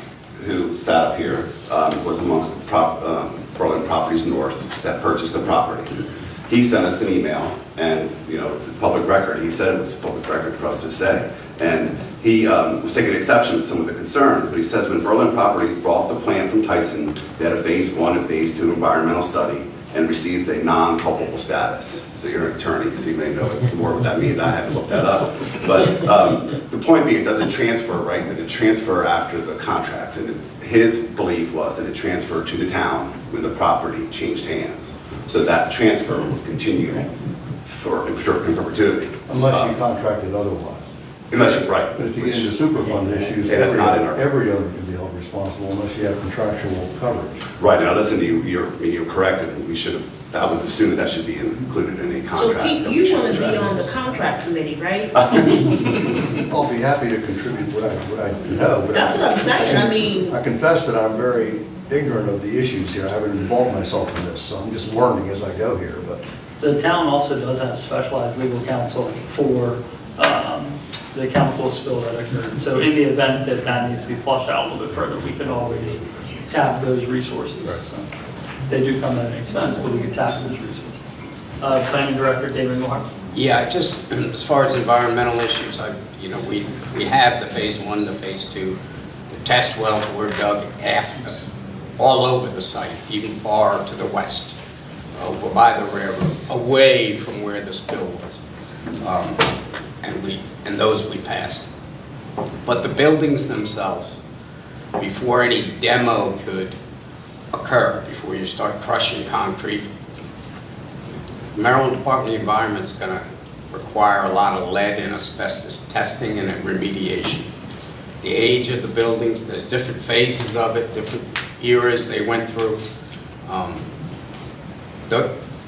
who sat up here, was amongst the Berlin Properties North that purchased the property. He sent us an email, and it's a public record. He said it was a public record for us to say. And he was taking exception to some of the concerns, but he says when Berlin Properties brought the plan from Tyson, they had a phase 1 and phase 2 environmental study and received a non-culpable status. So you're an attorney, so you may know more what that means. I had to look that up. But the point being, does it transfer, right? Did it transfer after the contract? And his belief was that it transferred to the town when the property changed hands. So that transfer would continue in perpetuity. Unless you contracted otherwise. Unless you're right. But if you get into Superfund issues, Yeah, that's not in our- every owner can be held responsible unless you have contractual coverage. Right, now listen to you, you're correct, and we should have, I would assume that should be included in a So contract. Pete, that we you should want to be address. on the contract committee, right? I'll be happy to contribute what I know. but That's what I'm saying, I mean, I confess that I'm very ignorant of the issues here. I haven't involved myself in this, so I'm just learning as I go here, but. The town also does have specialized legal counsel for the chemical spill that occurred. So in the event that that needs to be flushed out a little bit further, we could always tap those resources. So they do come at an expense, but we can tap those resources. Planning Director David Moore. Yeah, just as far as environmental issues, we have the phase 1, the phase 2. The test wells were dug all over the site, even far to the west, over by the railroad, away from where the spill was. And those we passed. But the buildings themselves, before any demo could occur, before you start crushing concrete, Maryland Department of the Environment is going to require a lot of lead and asbestos testing and remediation. The age of the buildings, there's different phases of it, different eras they went through.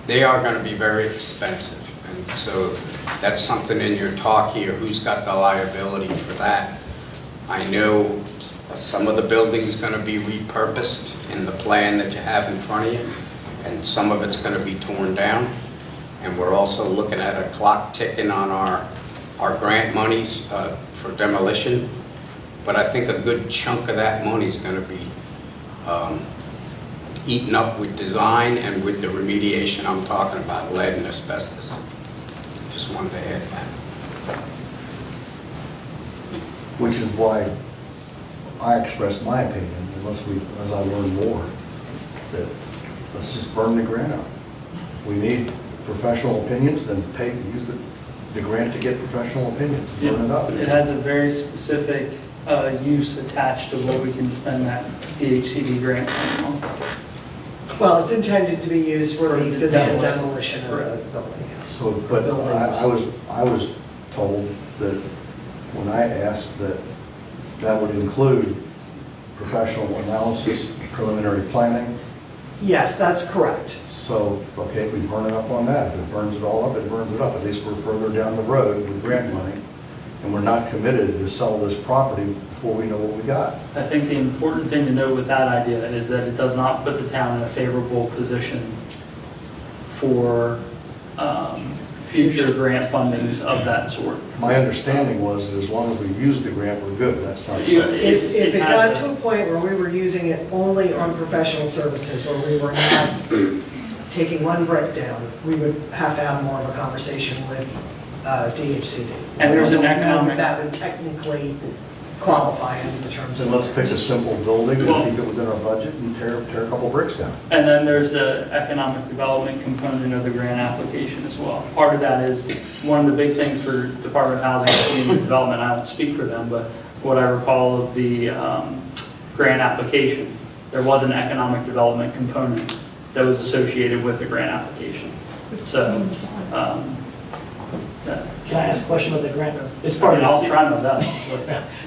They are going to be very expensive. And so that's something in your talk here, who's got the liability for that? I know some of the building's going to be repurposed in the plan that you have in front of you, and some of it's going to be torn down. And we're also looking at a clock ticking on our grant monies for demolition. But I think a good chunk of that money is going to be eaten up with design and with the remediation I'm talking about, lead and asbestos. Just wanted to add that. Which is why I expressed my opinion, as I learn more, that let's just burn the grant out. We need professional opinions, then use the grant to get professional opinions, burn it up. It has a very specific use attached to what we can spend that DHCD grant on. Well, it's intended to be used for the physical Demolition. demolition of the building, yes. So, but I was told that when I asked that that would include professional analysis, preliminary planning. Yes, that's correct. So, okay, we burn it up on that. If it burns it all up, it burns it up. At least we're further down the road with grant money. And we're not committed to sell this property before we know what we got. I think the important thing to note with that idea is that it does not put the town in a favorable position for future grant fundings of that sort. My understanding was that as long as we use the grant, we're good. That's not so. If it got to a point where we were using it only on professional services, where we were not taking one brick down, we would have to have more of a conversation with DHCD. And there's an I don't know economic- that would technically qualify in the terms of. Then let's pick a simple building Well- and keep it within our budget and tear a couple bricks down. And then there's the economic development component of the grant application as well. Part of that is, one of the big things for Department of Housing and Community Development, I don't speak for them, but what I recall of the grant application, there was an economic development component that was associated with the grant application. So, Can I ask a question about the grant? It's part of the. I'll try my best.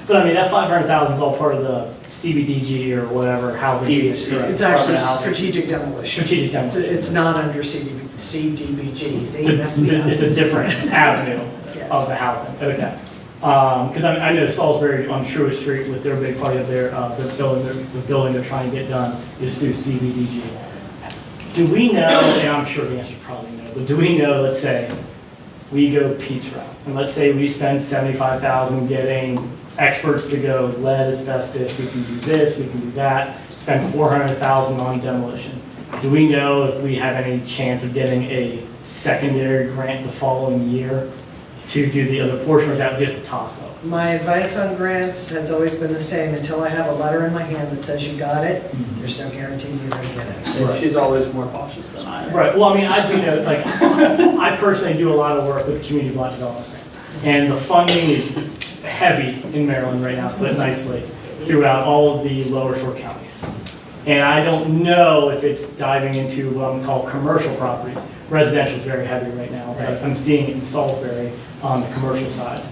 But I mean, that 500,000 is all part of the CBDG or whatever housing. DHC. It's actually strategic demolition. Strategic demolition. It's not under CDBG. It's a different avenue Yes. of the housing, okay. Because I know Salisbury on Shrewsbury Street with their big part of their building they're trying to get done is through CBDG. Do we know, and I'm sure the answer is probably no, but do we know, let's say, we go Pete's route, and let's say we spend $75,000 getting experts to go lead, asbestos, we can do this, we can do that, spend $400,000 on demolition. Do we know if we have any chance of getting a secondary grant the following year to do the other portion, or is that just a toss-up? My advice on grants has always been the same. Until I have a letter in my hand that says you got it, there's no guarantee you're going to get it. And she's always more cautious than I am. Right, well, I mean, I do know, like, I personally do a lot of work with community block development. And the funding is heavy in Maryland right now, to put it nicely, throughout all of the lower shore counties. And I don't know if it's diving into what I'm gonna call commercial properties. Residential is very heavy right now, but I'm seeing it in Salisbury on the commercial side.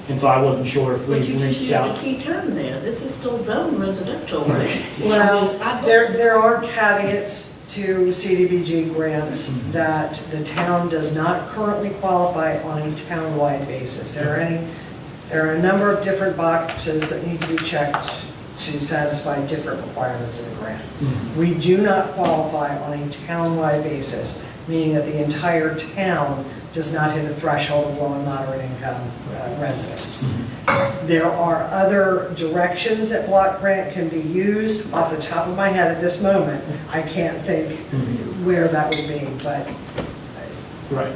And so I wasn't sure if we But you just reached used a out. key term there. This is still zone residential, right? Well, I mean, there are caveats to CDBG grants that the town does not currently qualify on a town-wide basis. There are a number of different boxes that need to be checked to satisfy different requirements of the grant. We do not qualify on a town-wide basis, meaning that the entire town does not hit a threshold of low and moderate income residents. There are other directions that block grant can be used. Off the top of my head at this moment, I can't think where that would be, but Right.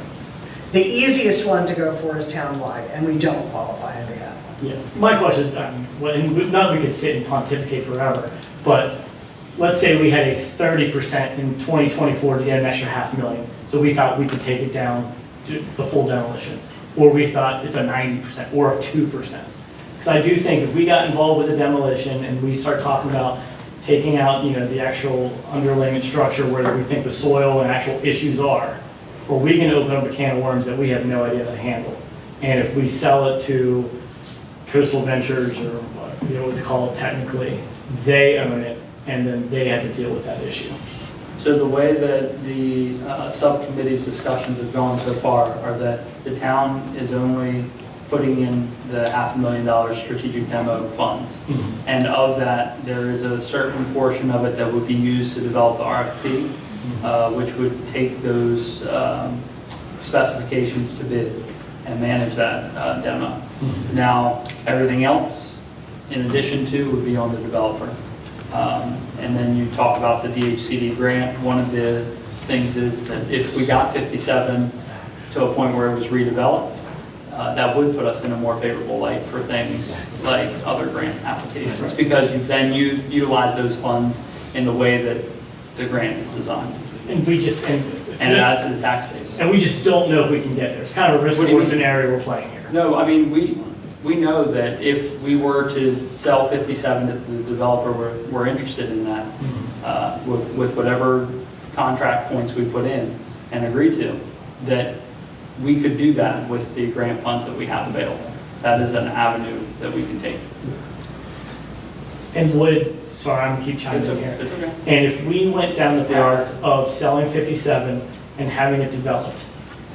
the easiest one to go for is town-wide, and we don't qualify under that. Yeah, my question, not that we could sit and pontificate forever, but let's say we had a 30% in 2024 to get an extra $500,000. So we thought we could take it down to the full demolition. Or we thought it's a 90% or a 2%. Because I do think if we got involved with the demolition and we start talking about taking out, the actual underlayment structure where we think the soil and actual issues are, or we can open up a can of worms that we have no idea how to handle. And if we sell it to Coastal Ventures or what it's called technically, they own it and then they have to deal with that issue. So the way that the subcommittee's discussions have gone so far are that the town is only putting in the $500,000 strategic demo funds. And of that, there is a certain portion of it that would be used to develop the RFP, which would take those specifications to bid and manage that demo. Now, everything else, in addition to, would be on the developer. And then you talk about the DHCD grant. One of the things is that if we got 57 to a point where it was redeveloped, that would put us in a more favorable light for things like other grant applications, because you then utilize those funds in the way that the grant is designed. And we just, And it adds to the tax base. and we just don't know if we can get there. It's kind of a risk What do you reward mean? scenario we're playing here. No, I mean, we know that if we were to sell 57, if the developer were interested in that, with whatever contract points we put in and agreed to, that we could do that with the grant funds that we have available. That is an avenue that we can take. And would, sorry, I'm gonna keep chiming in here. It's okay. And if we went down the path of selling 57 and having it developed,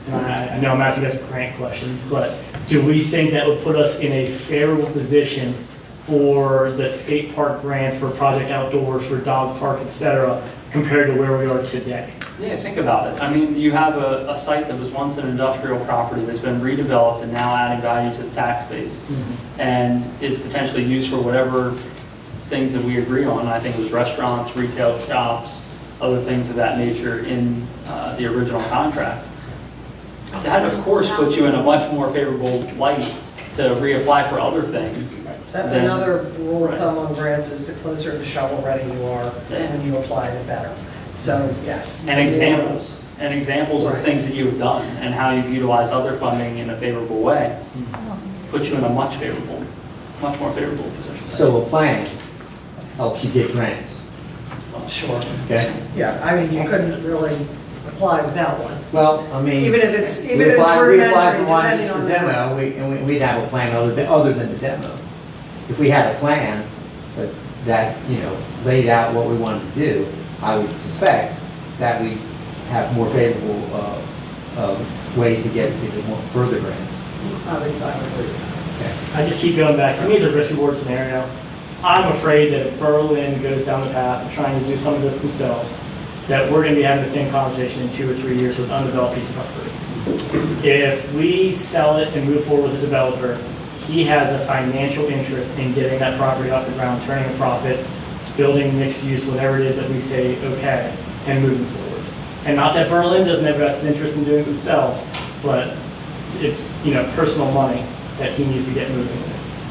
and I know I'm asking you guys grant questions, but do we think that would put us in a favorable position for the skate park grants, for Project Outdoors, for dog park, et cetera, compared to where we are today? Yeah, think about it. I mean, you have a site that was once an industrial property that's been redeveloped and now adding value to the tax base and is potentially used for whatever things that we agree on. I think it was restaurants, retail shops, other things of that nature in the original contract. That, of course, puts you in a much more favorable light to reapply for other things. Another rule of thumb on grants is the closer to shovel ready you are when you apply, the better. So, yes. And examples of things that you have done and how you've utilized other funding in a favorable way puts you in a much more favorable position. So a plan helps you get grants. Sure. Okay? Yeah, I mean, you couldn't really apply without one. Well, I mean. Even if it's we apply rudimentary, for one depending just on for the. demo, we'd have a plan other than the demo. If we had a plan that, you know, laid out what we wanted to do, I would suspect that we have more favorable ways to get to more further grants. I would agree. Okay. I just keep going back. To me, it's a risk-reward scenario. I'm afraid that if Berlin goes down the path of trying to do some of this themselves, that we're going to be having the same conversation in 2 or 3 years with undeveloped piece of property. If we sell it and move forward with the developer, he has a financial interest in getting that property off the ground, turning a profit, building mixed use, whatever it is that we say okay, and moving forward. And not that Berlin doesn't have vested interest in doing it themselves, but it's, you know, personal money that he needs to get moving.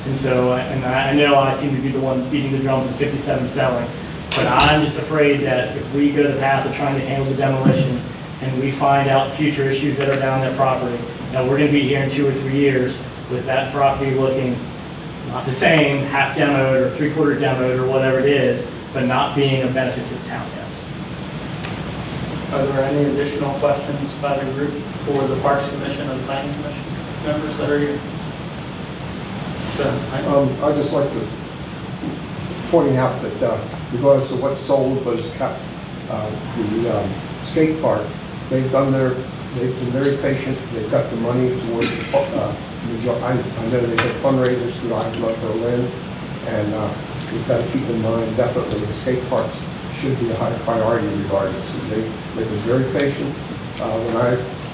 And so, and I know I seem to be the one beating the drums of 57 selling, but I'm just afraid that if we go the path of trying to handle the demolition and we find out future issues that are down that property, that we're going to be here in 2 or 3 years with that property looking not the same, half demoed or 3/4 demoed or whatever it is, but not being a benefit to the town yet. Are there any additional questions by the group for the Parks Commission or the Planning Commission members that are here? I'd just like to point out that regardless of what's sold, but it's kept, the skate park, they've been very patient. They've got the money towards, I know they have fundraisers through IDLA Berlin, and we've got to keep in mind definitely the skate parks should be a high priority regardless. They've been very patient.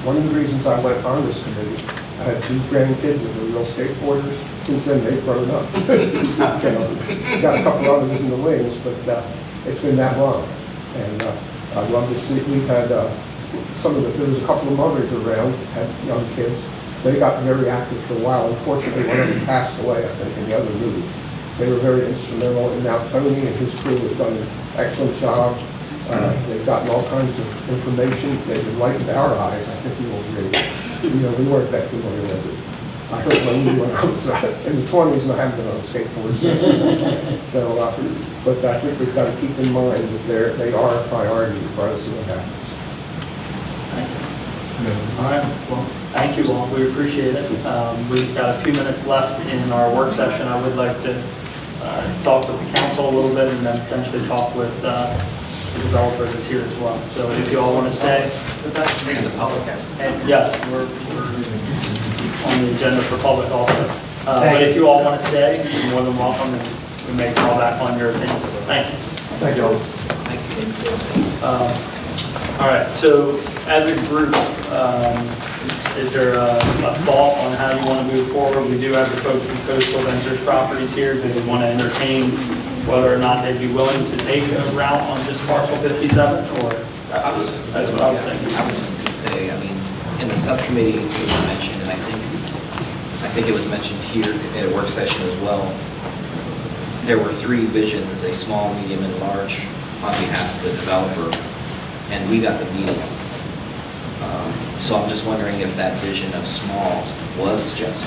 One of the reasons I went on this committee, I had 2 grandkids that were real skateboarders. Since then, they've grown up. So, got a couple others in the wings, but it's been that long. And I'd love to see, we've had there was a couple of mothers around, had young kids. They got very active for a while. Unfortunately, one of them passed away, I think, and the other moved. They were very instrumental, and now Tony and his crew have done an excellent job. They've gotten all kinds of information. They've enlightened our eyes. I think you will agree. You know, we weren't that familiar with it. I hurt my knee when I was in the 20s, and I haven't been on a skateboard since. So, but I think we've got to keep in mind that they are a priority regardless of what happens. All right, well, thank you all, we appreciate it. We've got a few minutes left in our work session. I would like to talk with the council a little bit and then potentially talk with the developer that's here as well. So if you all want to stay. And the public has. And yes, we're on the agenda for public also. But if you all want to stay, you're more than welcome, and we may call back on your opinion. Thank you. Thank you. All right, so as a group, is there a thought on how you want to move forward? We do have the folks from Coastal Ventures Properties here. Do they want to entertain whether or not they'd be willing to take a route on just parcel 57, or? That's what I was thinking. I was just going to say, I mean, in the subcommittee, it was mentioned, and I think it was mentioned here at a work session as well. There were 3 visions, a small, medium, and large, on behalf of the developer, and we got the medium. So I'm just wondering if that vision of small was just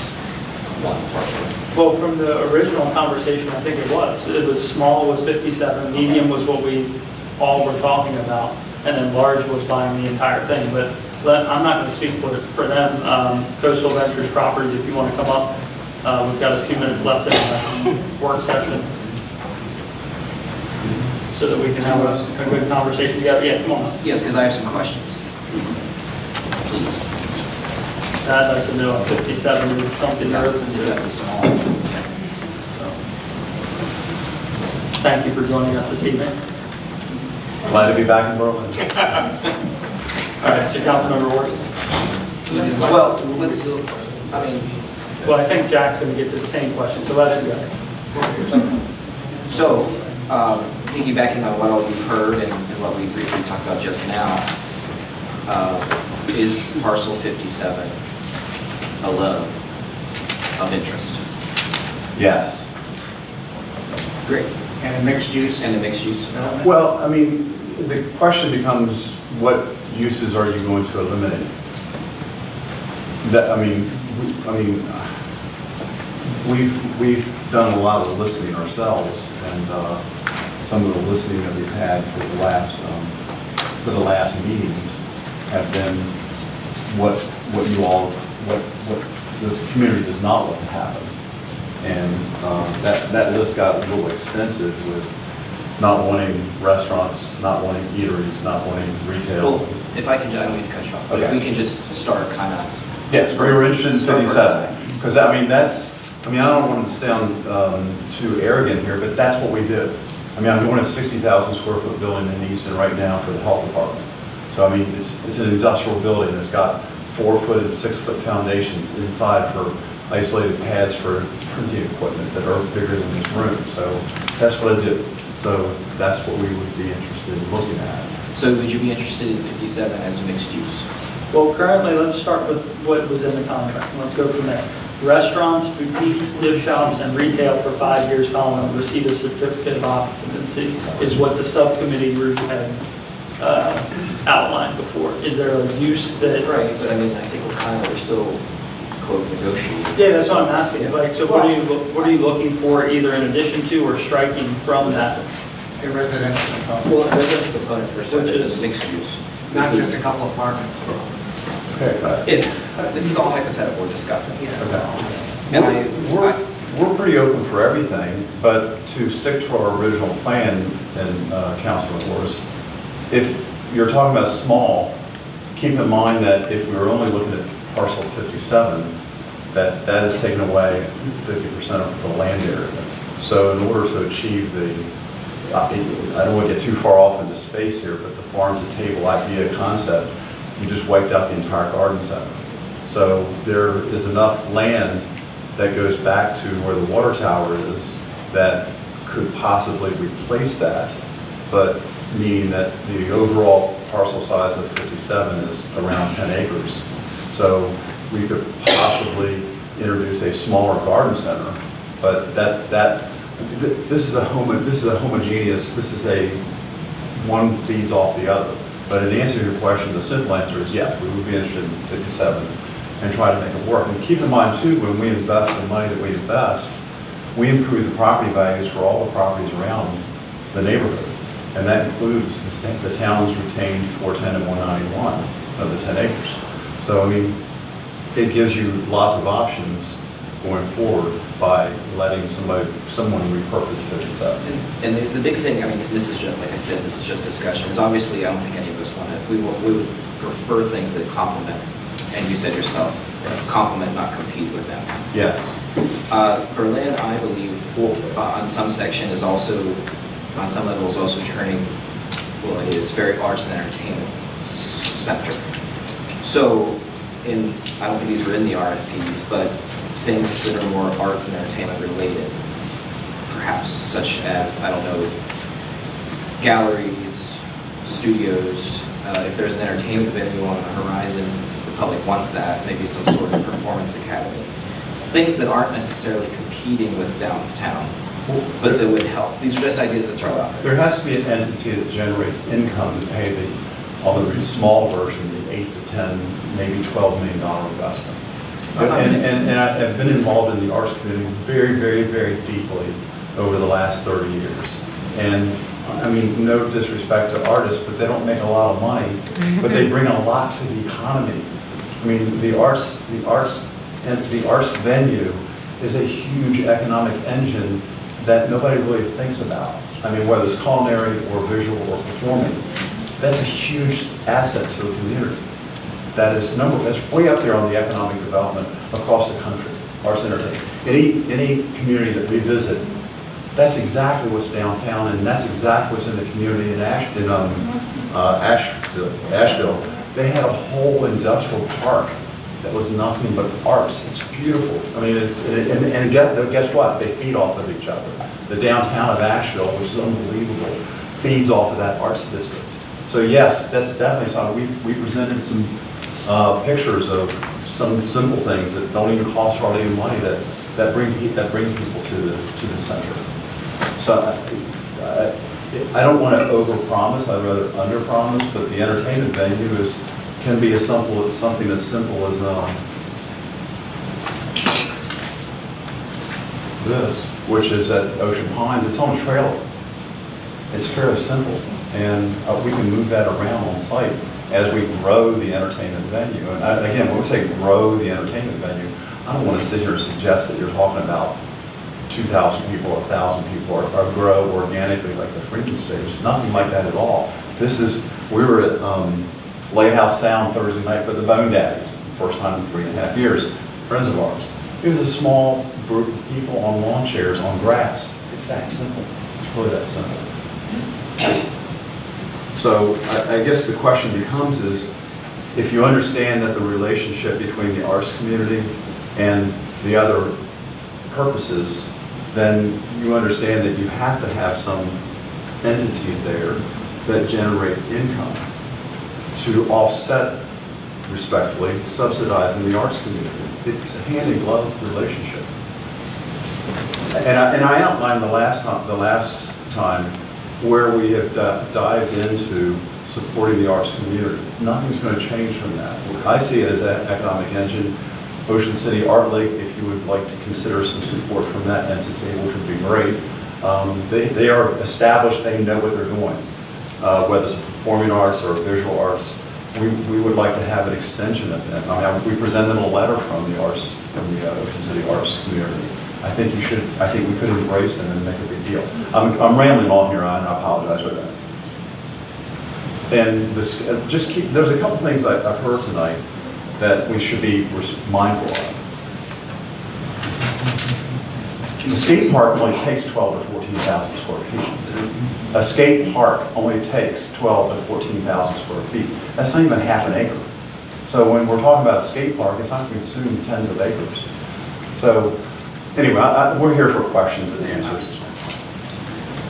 one parcel. Well, from the original conversation, I think it was. It was small was 57, medium was what we all were talking about. and then Large was buying the entire thing. But I'm not going to speak for them. Coastal Ventures Properties, if you want to come up, we've got a few minutes left in the work session, so that we can have a good conversation together. Yeah, come on. Yes, because I have some questions. Please. I'd like to know if 57 is something Is that that is. small? Thank you for joining us this evening. Glad to be back in Berlin. All right, so Councilmember Ward. Well, Well, I think Jack's going to get to the same question, so let him go. So, piggybacking on what all you've heard and what we briefly talked about just now, is parcel 57 a loan of interest? Yes. Great. And a mixed use? And a mixed use development? Well, I mean, the question becomes, what uses are you going to eliminate? We've done a lot of listening ourselves, and some of the listening that we've had for the last meetings have been what the community does not want to happen. And that list got a little extensive with not wanting restaurants, not wanting eateries, not wanting retail. Well, if I can, I don't mean to cut you off, but if we can just start kind of. Yes, we were interested in 57, because I don't want to sound too arrogant here, but that's what we do. I mean, I'm doing a 60,000 square foot building in Easton right now for the health department. So I mean, it's an industrial building. It's got 4-foot and 6-foot foundations inside for isolated pads for printing equipment that are bigger than this room. So that's what I do. So that's what we would be interested in looking at. So would you be interested in 57 as mixed use? Well, currently, let's start with what was in the contract. Let's go from there. Restaurants, boutiques, gift shops, and retail for 5 years following receipt of certificate of occupancy is what the subcommittee group had outlined before. Is there a use that? Right, but I mean, I think we're still quote negotiating. Yeah, that's what I'm asking. Like, so what are you looking for, either in addition to or striking from that? A residential component. Well, a residential component first, which is a mixed use. Not just a couple apartments. Okay. This is all hypothetical we're discussing. Okay. And We're pretty open for everything, but to stick to our original plan, and Councilman Horace, if you're talking about small, keep in mind that if we were only looking at parcel 57, that is taking away 50% of the land area. So in order to achieve I don't want to get too far off into space here, but the farm to table idea concept, you just wiped out the entire garden center. So there is enough land that goes back to where the water tower is that could possibly replace that, but meaning that the overall parcel size of 57 is around 10 acres. So we could possibly introduce a smaller garden center, but this is a homogeneous, one feeds off the other. But in answer to your question, the simple answer is yes, we would be interested in 57 and try to make it work. And keep in mind too, when we invest the money that we invest, we improve the property values for all the properties around the neighborhood. And that includes the town's retained 410 and 191 of the 10 acres. So, I mean, it gives you lots of options going forward by letting someone repurpose 57. And the big thing, I mean, this is just, like I said, this is just discussion, is obviously I don't think any of us want to, we would prefer things that complement, and you said yourself, complement, not compete with them. Yes. Berlin, I believe, on some section is also, on some level is also turning, well, it is very arts and entertainment sector. So, I don't think these were in the RFPs, but things that are more arts and entertainment related, perhaps, such as, I don't know, galleries, studios, if there's an entertainment venue on the horizon, if the public wants that, maybe some sort of performance academy. It's things that aren't necessarily competing with downtown, but that would help. These are just ideas to throw out there. There has to be an entity that generates income to pay although the small version, the 8 to 10, maybe $12 million investment. And I've been involved in the arts community very, very, very deeply over the last 30 years. And I mean, no disrespect to artists, but they don't make a lot of money, but they bring a lot to the economy. I mean, the arts venue is a huge economic engine that nobody really thinks about. I mean, whether it's culinary or visual or performing, that's a huge asset to the community. That's way up there on the economic development across the country, arts and entertainment. Any community that we visit, that's exactly what's downtown, and that's exactly what's in the community in Asheville. They had a whole industrial park that was nothing but arts. It's beautiful. I mean, and guess what? They feed off of each other. The downtown of Asheville, which is unbelievable, feeds off of that arts district. So yes, that's definitely something. We presented some pictures of some simple things that don't even cost hardly any money that bring people to the center. So I don't want to overpromise. I'd rather underpromise. But the entertainment venue can be something as simple as this, which is at Ocean Pines. It's on a trailer. It's fairly simple, and we can move that around on site as we grow the entertainment venue. And again, when we say grow the entertainment venue, I don't want to sit here and suggest that you're talking about 2,000 people or 1,000 people or grow organically like the Freedom Stage. Nothing like that at all. We were at Lighthouse Sound Thursday night for the Bone Daddies, first time in 3.5 years, friends of ours. It was a small group of people on lawn chairs on grass. It's that simple. It's really that simple. So I guess the question becomes is, if you understand that the relationship between the arts community and the other purposes, then you understand that you have to have some entities there that generate income to offset, respectfully, subsidizing the arts community. It's a hand-in-glove relationship. And I outlined the last time where we have dived into supporting the arts community. Nothing's going to change from that. I see it as an economic engine. Ocean City Art Lake, if you would like to consider some support from that entity, which would be great. They are established, they know what they're doing. Whether it's performing arts or visual arts, we would like to have an extension of that. I mean, we present them a letter from the Ocean City Arts community. I think we could embrace them and make a big deal. I'm rambling on here, and I apologize for that. And there's a couple things I've heard tonight that we should be mindful of. The skate park only takes 12 to 14,000 square feet. A skate park only takes 12 to 14,000 square feet. That's not even half an acre. So when we're talking about a skate park, it's not going to consume tens of acres. So anyway, we're here for questions and answers.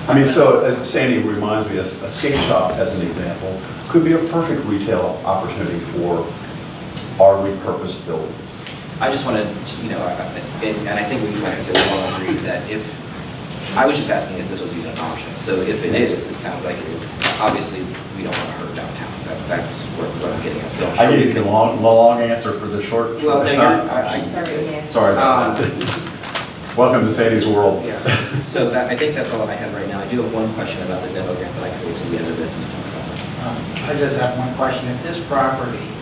I mean, so as Sandy reminds me, a skate shop, as an example, could be a perfect retail opportunity for our repurposed buildings. I just want to, and I think like I said, we all agree that I was just asking if this was even an option. So if it is, it sounds like it is. Obviously, we don't want to hurt downtown. That's what I'm getting at. So I gave you the long answer for the short. Well, no, sorry about that. Welcome to Sandy's world. Yeah. So I think that's all I have right now. I do have one question about the demo grant, but I can wait till the end of this to talk about it. I just have one question. If this property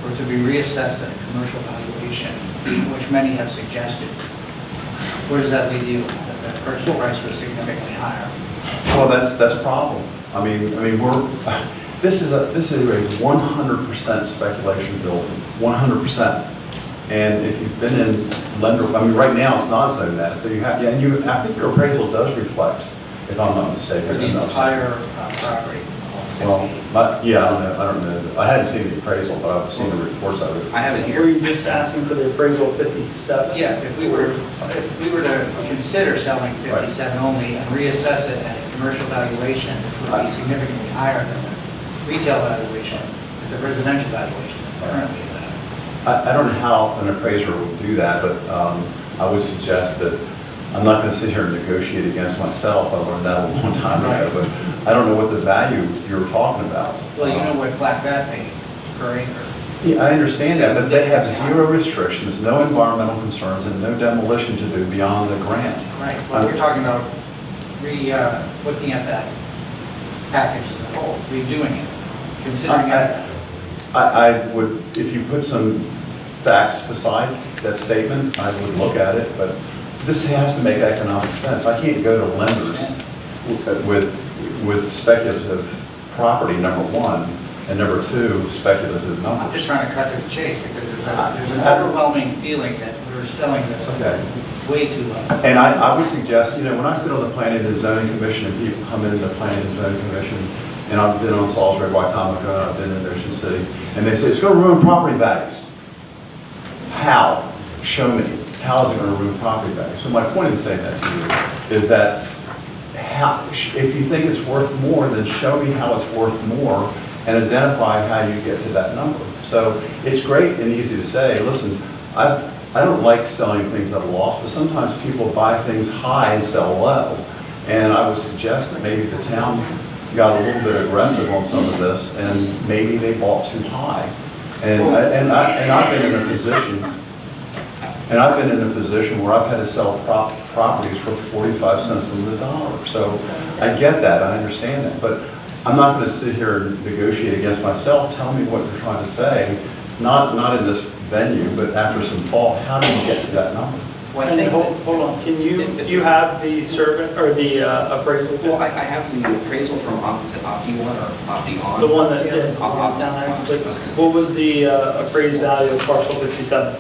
were to be reassessed at a commercial valuation, which many have suggested, where does that leave you if that purchase price was significantly higher? Well, that's a problem. I mean, this is a 100% speculation building, 100%. And if you've been in lender, right now it's not zoned that, so you have, I think your appraisal does reflect, if I'm not mistaken. For the entire property, all 60. Well, I don't know. I hadn't seen the appraisal, but I've seen the reports of it. I have it here. Were you just asking for the appraisal of 57? Yes, if we were to consider selling 57 only and reassess it at a commercial valuation, which would be significantly higher than the retail valuation, the residential valuation that currently is at. I don't know how an appraiser will do that, but I would suggest that I'm not going to sit here and negotiate against myself. I learned that a long time ago, but I don't know what the value you're talking about. Well, you know what Black Bat paid per acre. Yeah, I understand that, but they have zero restrictions, no environmental concerns, and no demolition to do beyond the grant. Right, well, we're talking about looking at that package as a whole, redoing it, considering it. I would, if you put some facts beside that statement, I would look at it, but this has to make economic sense. I can't go to lenders with speculative property, number one, and number two, speculative I'm numbers. just trying to cut to the chase, because there's an overwhelming feeling that we're selling this way too low. And I would suggest, you know, when I sit on the Planning and Zoning Commission and people come into the Planning and Zoning Commission, and I've been on Salisbury, Wycomico, I've been in Ocean City, and they say, it's going to ruin property values. How? Show me. How is it going to ruin property values? So my point in saying that to you is that if you think it's worth more, then show me how it's worth more and identify how you get to that number. So it's great and easy to say, listen, I don't like selling things at a loss, but sometimes people buy things high and sell low. And I would suggest that maybe the town got a little bit aggressive on some of this, and maybe they bought too high. And I've been in a position, where I've had to sell properties for 45 cents on the dollar. So I get that, I understand that, but I'm not going to sit here and negotiate against myself. Tell me what you're trying to say, not in this venue, but after some thought. How do you get to that number? Well, I think Hold on, can you have the survey, or the appraisal? Well, I have the appraisal from, is it Opti 1 or Opti On? The one that did down there. What was the appraised value of parcel 57?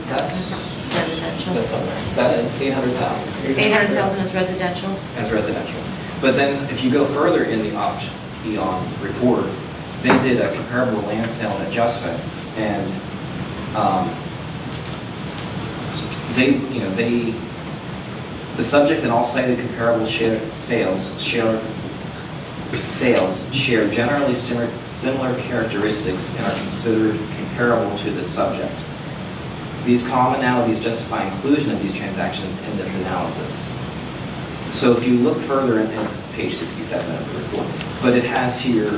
That's Residential. that 800,000. 800,000 is residential. As residential. But then if you go further in the Opti report, they did a comparable land sale and adjustment, and the subject and all cited comparable sales share generally similar characteristics and are considered comparable to the subject. These commonalities justify inclusion of these transactions in this analysis. So if you look further in page 67 of the report, but it has here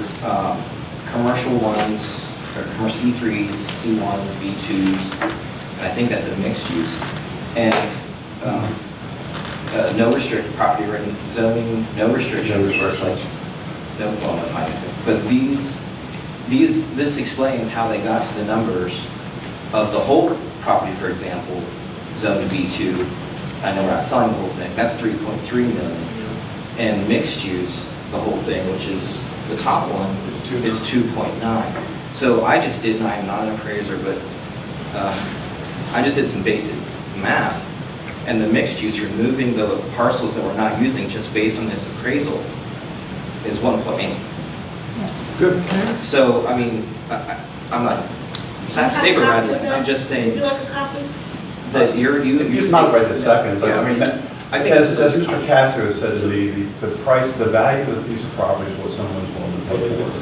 commercial ones, or commercial C3s, C1s, B2s, and I think that's a mixed use, and no restricted property written zoning, no restrictions, no financing. But this explains how they got to the numbers of the whole property, for example, zone to B2. I know we're not selling the whole thing. That's 3.3 million. And mixed use, the whole thing, which is the top one, is 2.9. So I just did, and I'm not an appraiser, but I just did some basic math. And the mixed use, removing the parcels that we're not using just based on this appraisal, is 1.8. Good. So, I mean, I'm not saber rattling, I'm just saying. Would you like a copy? That It's not right this second, but Yeah. I mean, I think as it's- Mr. Casso said to me, the price, the value of the piece of property is what someone's willing to pay for it.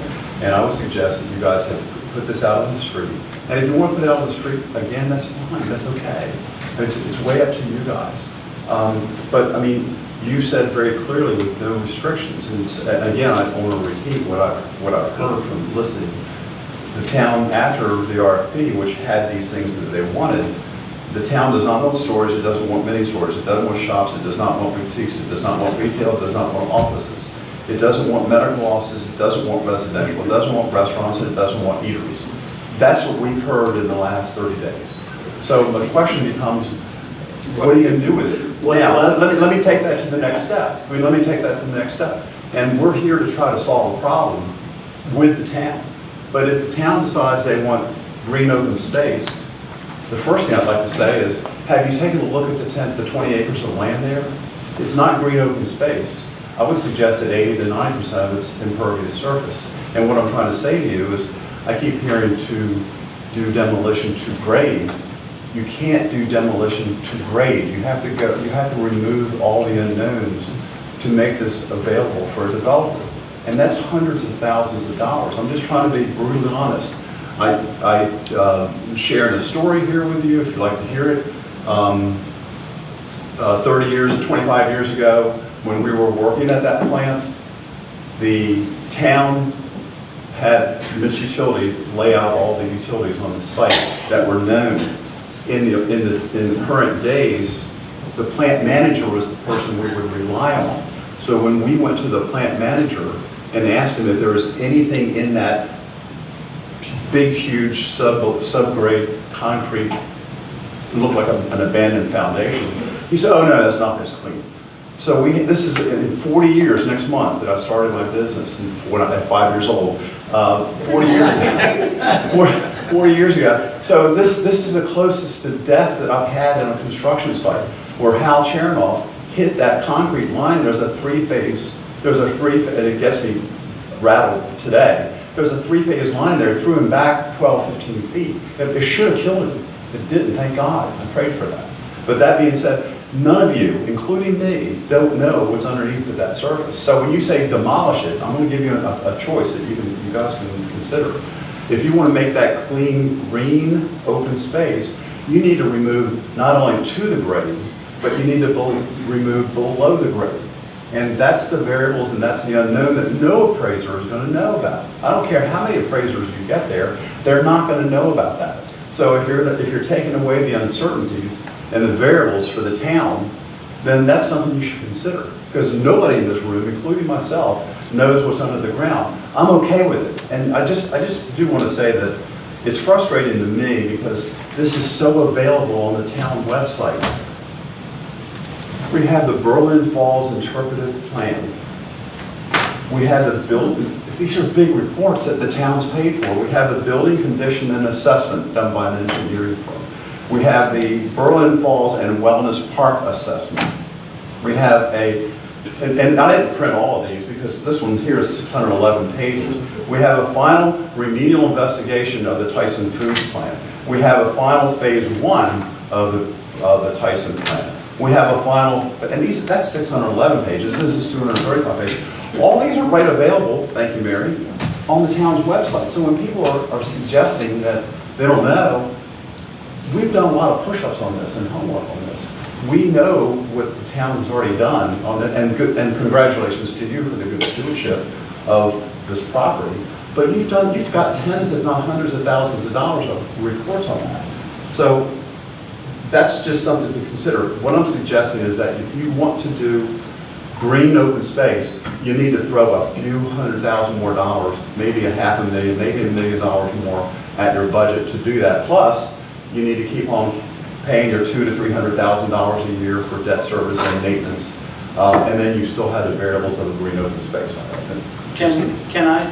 And I would suggest that you guys have put this out on the street. And if you want to put it out on the street, again, that's fine, that's okay. It's way up to you guys. But I mean, you said very clearly with no restrictions. And again, I want to repeat what I've heard from listening. The town, after the RFP, which had these things that they wanted, the town does not want storage, it doesn't want mini stores, it doesn't want shops, it does not want boutiques, it does not want retail, it does not want offices. It doesn't want medical offices, it doesn't want residential, it doesn't want restaurants, it doesn't want eateries. That's what we've heard in the last 30 days. So the question becomes, what are you going to do with it? Now, let me take that to the next step. And we're here to try to solve a problem with the town. But if the town decides they want green open space, the first thing I'd like to say is, have you taken a look at the 20 acres of land there? It's not green open space. I would suggest that 80 to 90% of it's impervious surface. And what I'm trying to say to you is, I keep hearing to do demolition to grade. You can't do demolition to grade. You have to remove all the unknowns to make this available for a developer. And that's hundreds of thousands of dollars. I'm just trying to be brutally honest. I shared a story here with you, if you'd like to hear it. 30 years, 25 years ago, when we were working at that plant, the town had Miss Utility lay out all the utilities on the site that were known. In the current days, the plant manager was the person we would rely on. So when we went to the plant manager and asked him if there was anything in that big, huge subgrade concrete, it looked like an abandoned foundation. He said, oh no, that's not this clean. So this is in 40 years next month that I started my business, and when I was 5 years old, 40 years ago. 40 years ago. So this is the closest to death that I've had in a construction site, where Hal Chernoff hit that concrete line. There's a three-phase, and it gets me rattled today. There's a three-phase line there, threw him back 12, 15 feet. It should have killed him. It didn't, thank God. I prayed for that. But that being said, none of you, including me, don't know what's underneath of that surface. So when you say demolish it, I'm going to give you a choice that you guys can consider. If you want to make that clean, green, open space, you need to remove not only to the grade, but you need to remove below the grade. And that's the variables, and that's the unknown that no appraiser is going to know about. I don't care how many appraisers you get there, they're not going to know about that. So if you're taking away the uncertainties and the variables for the town, then that's something you should consider. Because nobody in this room, including myself, knows what's under the ground. I'm okay with it. And I just do want to say that it's frustrating to me because this is so available on the town website. We have the Berlin Falls Interpretive Plan. We have the building, these are big reports that the town's paid for. We have the building condition and assessment done by an engineering firm. We have the Berlin Falls and Wellness Park assessment. We have and I didn't print all of these because this one here is 611 pages. We have a final remedial investigation of the Tyson Foods plant. We have a final phase 1 of the Tyson plant. We have a final, and that's 611 pages, this is 235 pages. All these are right available, thank you, Mary, on the town's website. So when people are suggesting that they don't know, we've done a lot of push-ups on this and homework on this. We know what the town has already done on it, and congratulations to you for the good stewardship of this property. But you've got tens, if not hundreds of thousands of dollars of reports on that. So that's just something to consider. What I'm suggesting is that if you want to do green open space, you need to throw a few $100,000 more dollars, maybe $500,000, maybe $1 million more at your budget to do that. Plus, you need to keep on paying your $200,000 to $300,000 a year for debt service and maintenance, and then you still have the variables of a green open space. Can I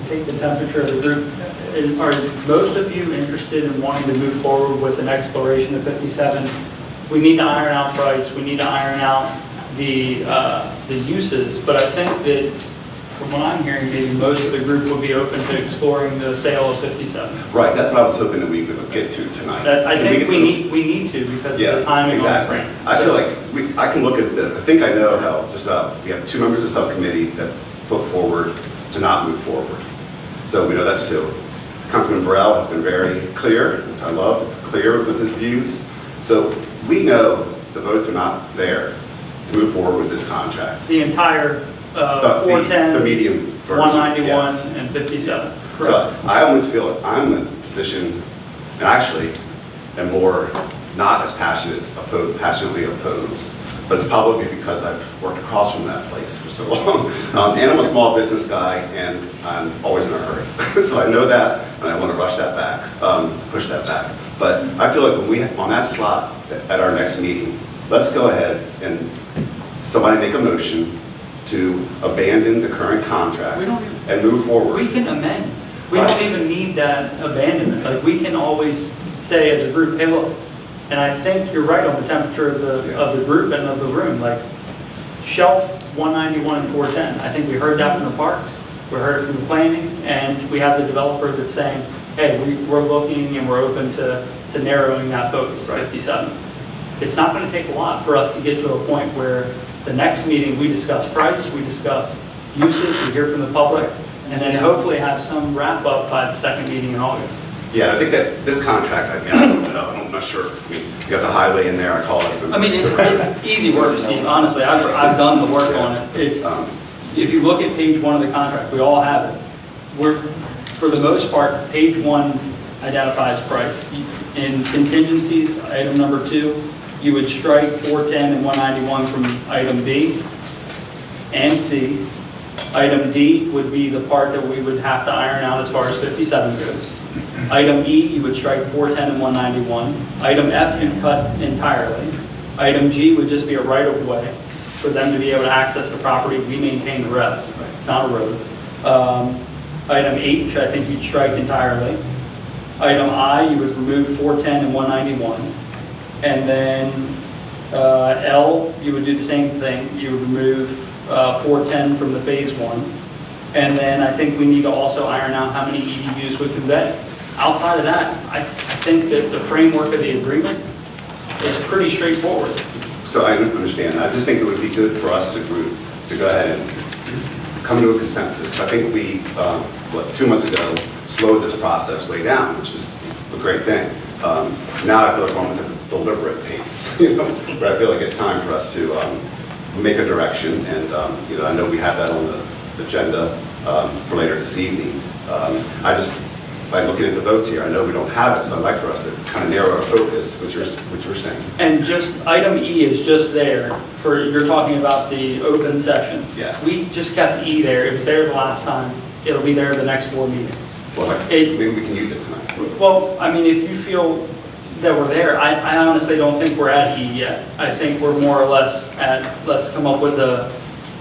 take the temperature of the group? Are most of you interested in wanting to move forward with an exploration of 57? We need to iron out price. We need to iron out the uses. But I think that from what I'm hearing, maybe most of the group would be open to exploring the sale of 57. Right, that's what I was hoping that we would get to tonight. I think we need to because of the timing exactly. on the frame. I feel like I can look at I think I know how, we have 2 members of the subcommittee that put forward to not move forward. So we know that's 2. Councilman Burrell has been very clear, which I love, it's clear with his views. So we know the votes are not there to move forward with this contract. The entire 410, the medium version, 191, yes. and 57. Correct. So I almost feel like I'm in a position, and actually am more not as passionately opposed, but it's probably because I've worked across from that place for so long. And I'm a small business guy, and I'm always in a hurry. So I know that, and I want to rush that back, push that back. But I feel like when we, on that slot at our next meeting, let's go ahead and somebody make a motion to abandon the current contract and move forward. We can amend. We don't even need that abandonment. Like, we can always say as a group, hey, look, and I think you're right on the temperature of the group and of the room. Like, shelf 191 and 410. I think we heard that from the parks. We heard it from the planning, and we have the developer that's saying, hey, we're looking and we're open to narrowing that focus to 57. It's not going to take a lot for us to get to a point where the next meeting we discuss price, we discuss uses, we hear from the public, and then hopefully have some wrap up by the second meeting in August. Yeah, I think that this contract, I don't know, I'm not sure. I mean, you got the highway in there, I call it. I mean, it's easy work, Steve. Honestly, I've done the work on it. It's if you look at page 1 of the contract, we all have it. For the most part, page 1 identifies price. In contingencies, item number 2, you would strike 410 and 191 from item B and C, Item D would be the part that we would have to iron out as far as 57 goes. Item E, you would strike 410 and 191. Item F, you'd cut entirely. Item G would just be a right-of-way for them to be able to access the property. We maintain the rest. It's not a road. Item H, I think you'd strike entirely. Item I, you would remove 410 and 191. And then L, you would do the same thing. You would remove 410 from the phase 1. And then I think we need to also iron out how many EDUs would convey. Outside of that, I think that the framework of the agreement is pretty straightforward. So I understand. I just think it would be good for us as a group to go ahead and come to a consensus. I think we, 2 months ago, slowed this process way down, which was a great thing. Now I feel like we're almost at a deliberate pace, but I feel like it's time for us to make a direction, and I know we have that on the agenda for later this evening. By looking at the votes here, I know we don't have it, so I'd like for us to kind of narrow our focus, which you're saying. And just item E is just there for, you're talking about the open session. Yes. We just kept E there. It was there the last time. It'll be there the next 4 meetings. Well, maybe we can use it tonight. Well, I mean, if you feel that we're there, I honestly don't think we're at E yet. I think we're more or less at, let's come up with a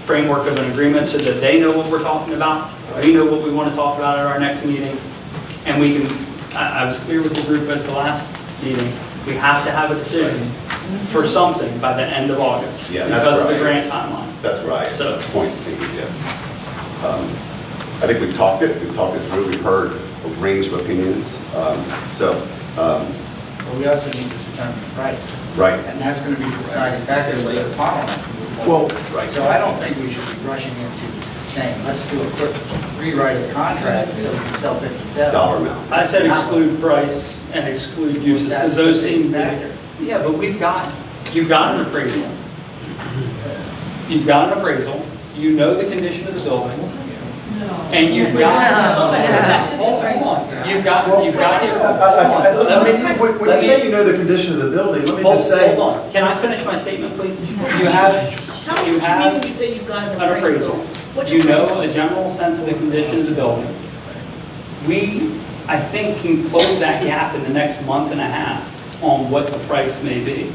framework of an agreement so that they know what we're talking about. We know what we want to talk about at our next meeting. And we can, I was clear with the group at the last meeting, we have to have a decision for something by the end of August. Yeah, that's because of right. the grant timeline. That's right. So, Point. Thank you, yeah. I think we've talked it through. We've heard a range of opinions. But we also need to determine the price. Right. And that's going to be decided back at a later time. Well, right. So I don't think we should be rushing into saying, let's do a quick rewrite of the contract so we can sell 57. Dollar amount. I said exclude price and exclude uses, because those seem big. Yeah, but you've got an appraisal. You've got an appraisal. You know the condition of the building. And you've got, When you say you know the condition of the building, let me just say. Hold on, can I finish my statement, please? Tell me what you mean when you say you've got an appraisal. What's You your know appraisal? the general sense of the condition of the building. We, I think, can close that gap in the next month and a half on what the price may be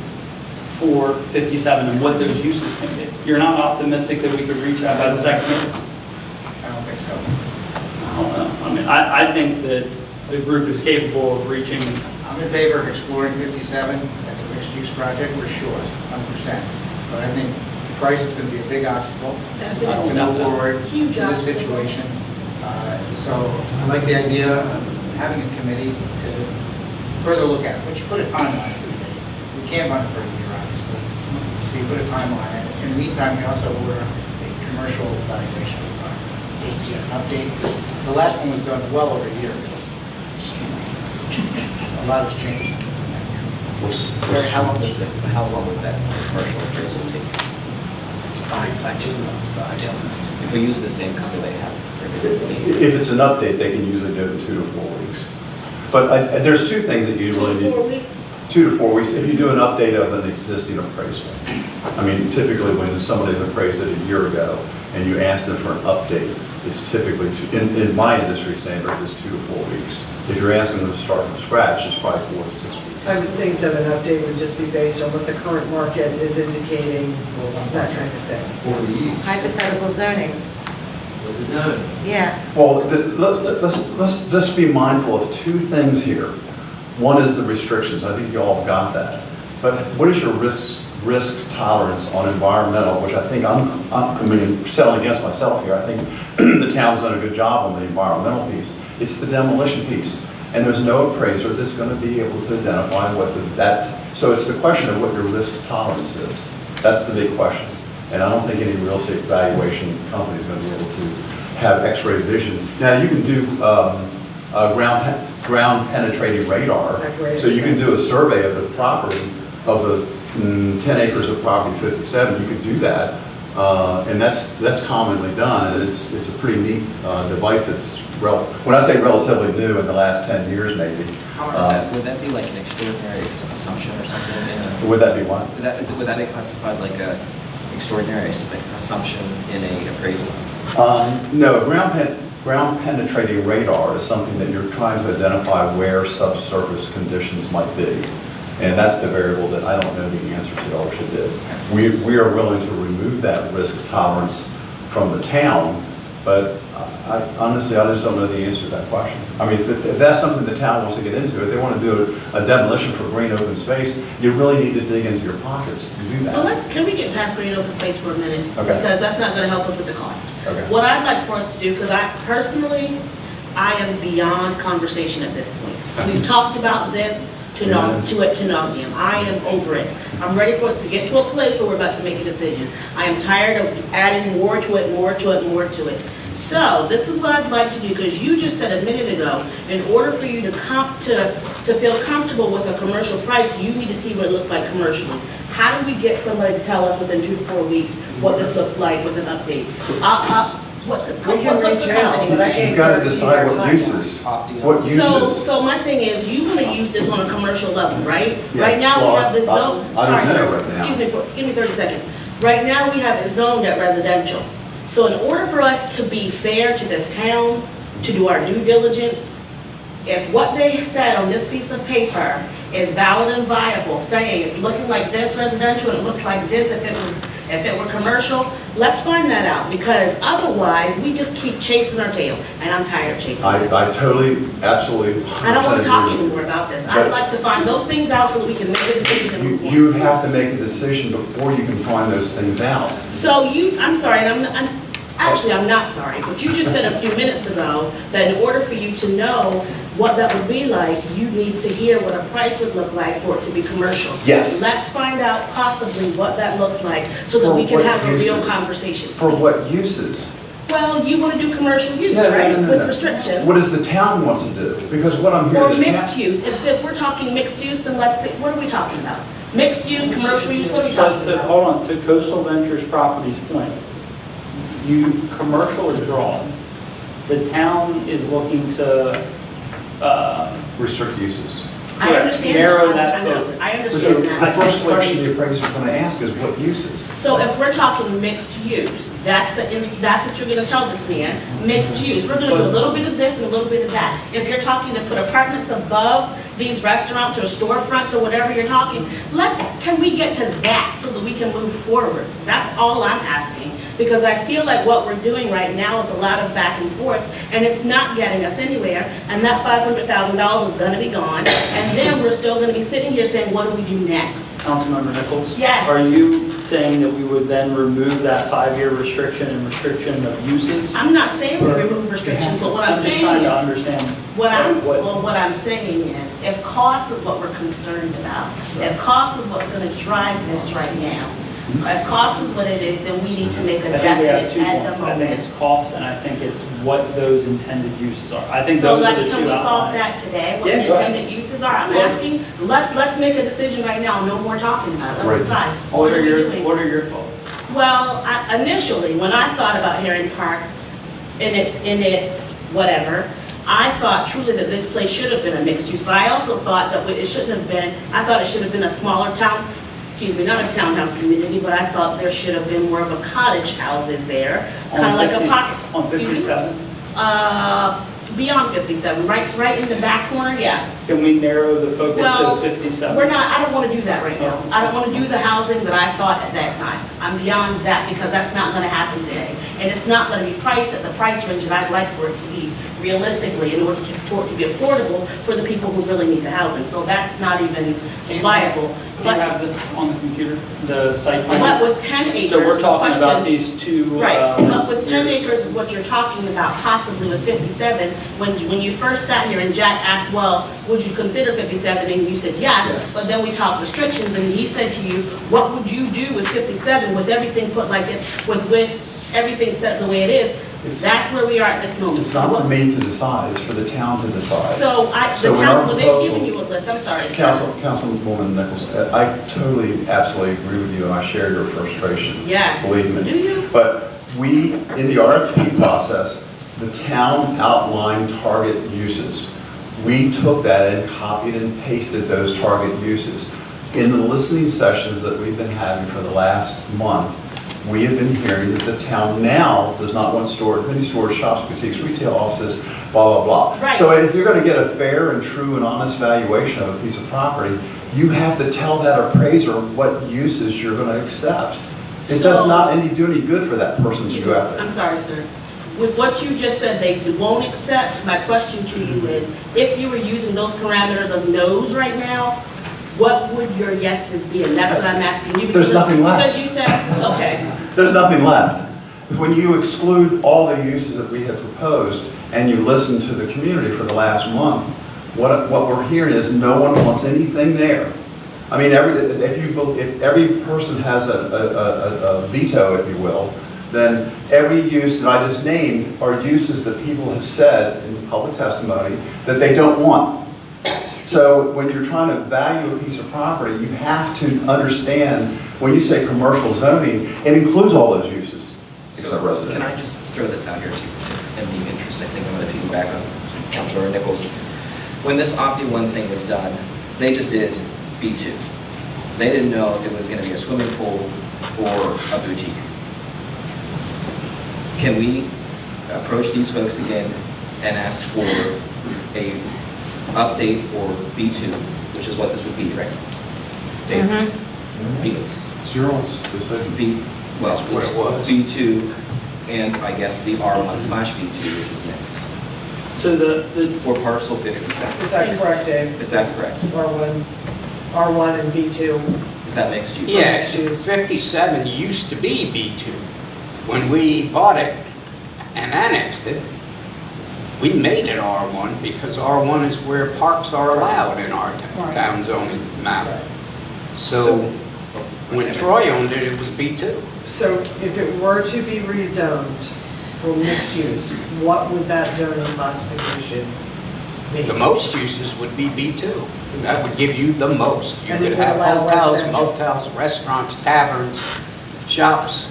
for 57 and what those uses can be. You're not optimistic that we could reach that by the second meeting? I don't think so. I don't know. I mean, I think that the group is capable of reaching. I'm in favor of exploring 57 as a mixed-use project, for sure, 100%. But I think the price is going to be a big obstacle to move forward to this situation. So I like the idea of having a committee to further look at it, but you put a timeline. We can't run it for a year, obviously. So you put a timeline. In the meantime, we also order a commercial evaluation of the time, just to get an update. The last one was done well over a year ago. A lot has changed. Larry, how long would that commercial appraisal take? I don't know. If we use the same company they have. If it's an update, they can usually do it in 2 to 4 weeks. But there's 2 things that you really need. 4 weeks? 2 to 4 weeks, if you do an update of an existing appraisal. I mean, typically when somebody's appraised it a year ago and you ask them for an update, it's typically, in my industry standard, it's 2 to 4 weeks. If you're asking them to start from scratch, it's probably 4 to 6 weeks. I would think that an update would just be based on what the current market is indicating, that kind of thing. Hypothetical zoning. With the zone. Yeah. Well, let's just be mindful of 2 things here. One is the restrictions. I think you all got that. But what is your risk tolerance on environmental, which I think I mean, selling against myself here. I think the town's done a good job on the environmental piece. It's the demolition piece. And there's no appraiser that's going to be able to identify what so it's the question of what your risk tolerance is. That's the big question. And I don't think any real estate valuation company is going to be able to have x-ray vision. Now, you can do ground penetrating radar. So you can do a survey of the property, of the 10 acres of property 57, you could do that. And that's commonly done, and it's a pretty neat device that's, when I say relatively new, in the last 10 years maybe. Would that be like an extraordinary assumption or something? Would that be what? Would that be classified like a extraordinary assumption in a appraisal? No, ground penetrating radar is something that you're trying to identify where subsurface conditions might be. And that's the variable that I don't know the answer to, or should did. We are willing to remove that risk tolerance from the town, but honestly, I just don't know the answer to that question. I mean, if that's something the town wants to get into, if they want to do a demolition for green open space, you really need to dig into your pockets to do that. So can we get past green open space for a minute? Okay. Because that's not gonna help us with the cost. Okay. What I'd like for us to do, because I am beyond conversation at this point. We've talked about this to nauseam. I am over it. I'm ready for us to get to a place where we're about to make a decision. I am tired of adding more to it, more to it, more to it. So this is what I'd like to do, because you just said a minute ago, in order for you to feel comfortable with a commercial price, you need to see what it looks like commercially. How do we get somebody to tell us within 2 to 4 weeks what this looks like with an update? What's the company's name? You've got to decide what uses. What uses. So my thing is, you want to use this on a commercial level, right? Yeah, Right now, well, we have this zone. I don't know Sorry, right now. give me 30 seconds. Right now, we have it zoned at residential. So in order for us to be fair to this town, to do our due diligence, if what they said on this piece of paper is valid and viable, saying it's looking like this residential and it looks like this if it were commercial, let's find that out, because otherwise we just keep chasing our tail, and I'm tired of chasing our tail. I totally, absolutely. I don't want to talk agree. anymore about this. I'd like to find those things out so that we can make a decision and move on. You have to make a decision before you can find those things out. So I'm sorry, and I'm not sorry, but you just said a few minutes ago that in order for you to know what that would be like, you need to hear what a price would look like for it to be commercial. Yes. Let's find out possibly what that looks like so that we can have a real conversation. For what uses? Well, you want to do commercial use, No, right, no, no, with no. restrictions. What does the town want to do? Because what I'm Or hearing. mixed use. If we're talking mixed use, then let's see, what are we talking about? Mixed use, commercial use, what are we talking about? Hold on, to Coastal Ventures Properties point, commercial is broad. The town is looking to, Restrict uses. I understand narrow that. that focus. I understand The that. first question the appraiser is going to ask is what uses? So if we're talking mixed use, that's what you're gonna tell this man, mixed use. We're gonna do a little bit of this and a little bit of that. If you're talking to put apartments above these restaurants or storefronts or whatever you're talking, can we get to that so that we can move forward? That's all I'm asking, because I feel like what we're doing right now is a lot of back and forth, and it's not getting us anywhere, and that $500,000 is gonna be gone, and then we're still gonna be sitting here saying, what do we do next? Councilmember Nichols? Yes. Are you saying that we would then remove that 5-year restriction and restriction of uses? I'm not saying we remove restrictions, but what I'm just saying trying to is, understand. what I'm saying is, if cost is what we're concerned about, if cost is what's gonna drive this right now, if cost is what it is, then we need to make a I think we have 2 definite at points. the I think moment. it's cost, and I think it's what those intended uses are. I think So those are the 2 can we solve outlined. that today, what Yeah, the go ahead. intended uses are? I'm Yeah. asking, let's make a decision right now, no more talking about it, Right. let's decide. What are are we your doing? thoughts? Well, initially, when I thought about Heron Park in its whatever, I thought truly that this place should have been a mixed use, but I also thought that it shouldn't have been, I thought it should have been a smaller town, not a townhouse community, but I thought there should have been more of a cottage houses there, kind of like a pocket. On excuse me? 57? Beyond 57, right in the back corner, yeah. Can we narrow the focus Well, to 57? I don't want to do that right now. I don't want to do the housing that I thought at that time. I'm beyond that, because that's not going to happen today. And it's not going to be priced at the price range that I'd like for it to be realistically, in order for it to be affordable for the people who really need the housing. So that's not even viable. Do you have this on the computer, the site plan? But with 10 acres. So we're talking the about question- these 2. Right, but with 10 acres is what you're talking about, possibly with 57. When you first sat here and Jack asked, well, would you consider 57? And you said yes, but then we talked restrictions, and he said to you, what would you do with 57 with everything put like it, with everything set the way it is? That's where we are at this moment. It's not for me to decide, it's for the town to decide. So So the in our town, well, they've proposal- given you a list, I'm sorry. Councilwoman Nichols, I totally, absolutely agree with you, and I share your frustration. Yes. Believe me. Do you? But we, in the RFP process, the town outlined target uses. We took that and copied and pasted those target uses. In the listening sessions that we've been having for the last month, we have been hearing that the town now does not want many stores, shops, boutiques, retail offices, blah, blah, blah. Right. So if you're going to get a fair and true and honest valuation of a piece of property, you have to tell that appraiser what uses you're going to accept. It does not do any good for that person to go out there. I'm sorry, sir. With what you just said, they won't accept, my question to you is, if you were using those parameters of no's right now, what would your yeses be? And that's what I'm asking you. There's nothing left. Because you said, okay. There's nothing left. When you exclude all the uses that we have proposed and you listen to the community for the last month, what we're hearing is no one wants anything there. I mean, if every person has a veto, if you will, then every use that I just named are uses that people have said in public testimony that they don't want. So when you're trying to value a piece of property, you have to understand, when you say commercial zoning, it includes all those uses, except residential. Can I just throw this out here too, in the interest, I think I'm going to piggyback on Councilor Nichols. When this Opti 1 thing was done, they just did B2. They didn't know if it was going to be a swimming pool or a boutique. Can we approach these folks again and ask for a update for B2, which is what this would be, right? Dave? It's your own decision. Well, That's what it was. B2 and I guess the R1/B2, which is next. So For parcel 57. Is that correct, Dave? Is that correct? R1 and B2. Is that mixed use? Yeah, 57 used to be B2. When we bought it and annexed it, we made it R1 because R1 is where parks are allowed in our town zoning map. So when Troy owned it, it was B2. So if it were to be rezoned for mixed use, what would that zoning classification be? The most uses would be B2. That would give you the most. You And it could would have allow hotels, residential. motels, restaurants, taverns, shops.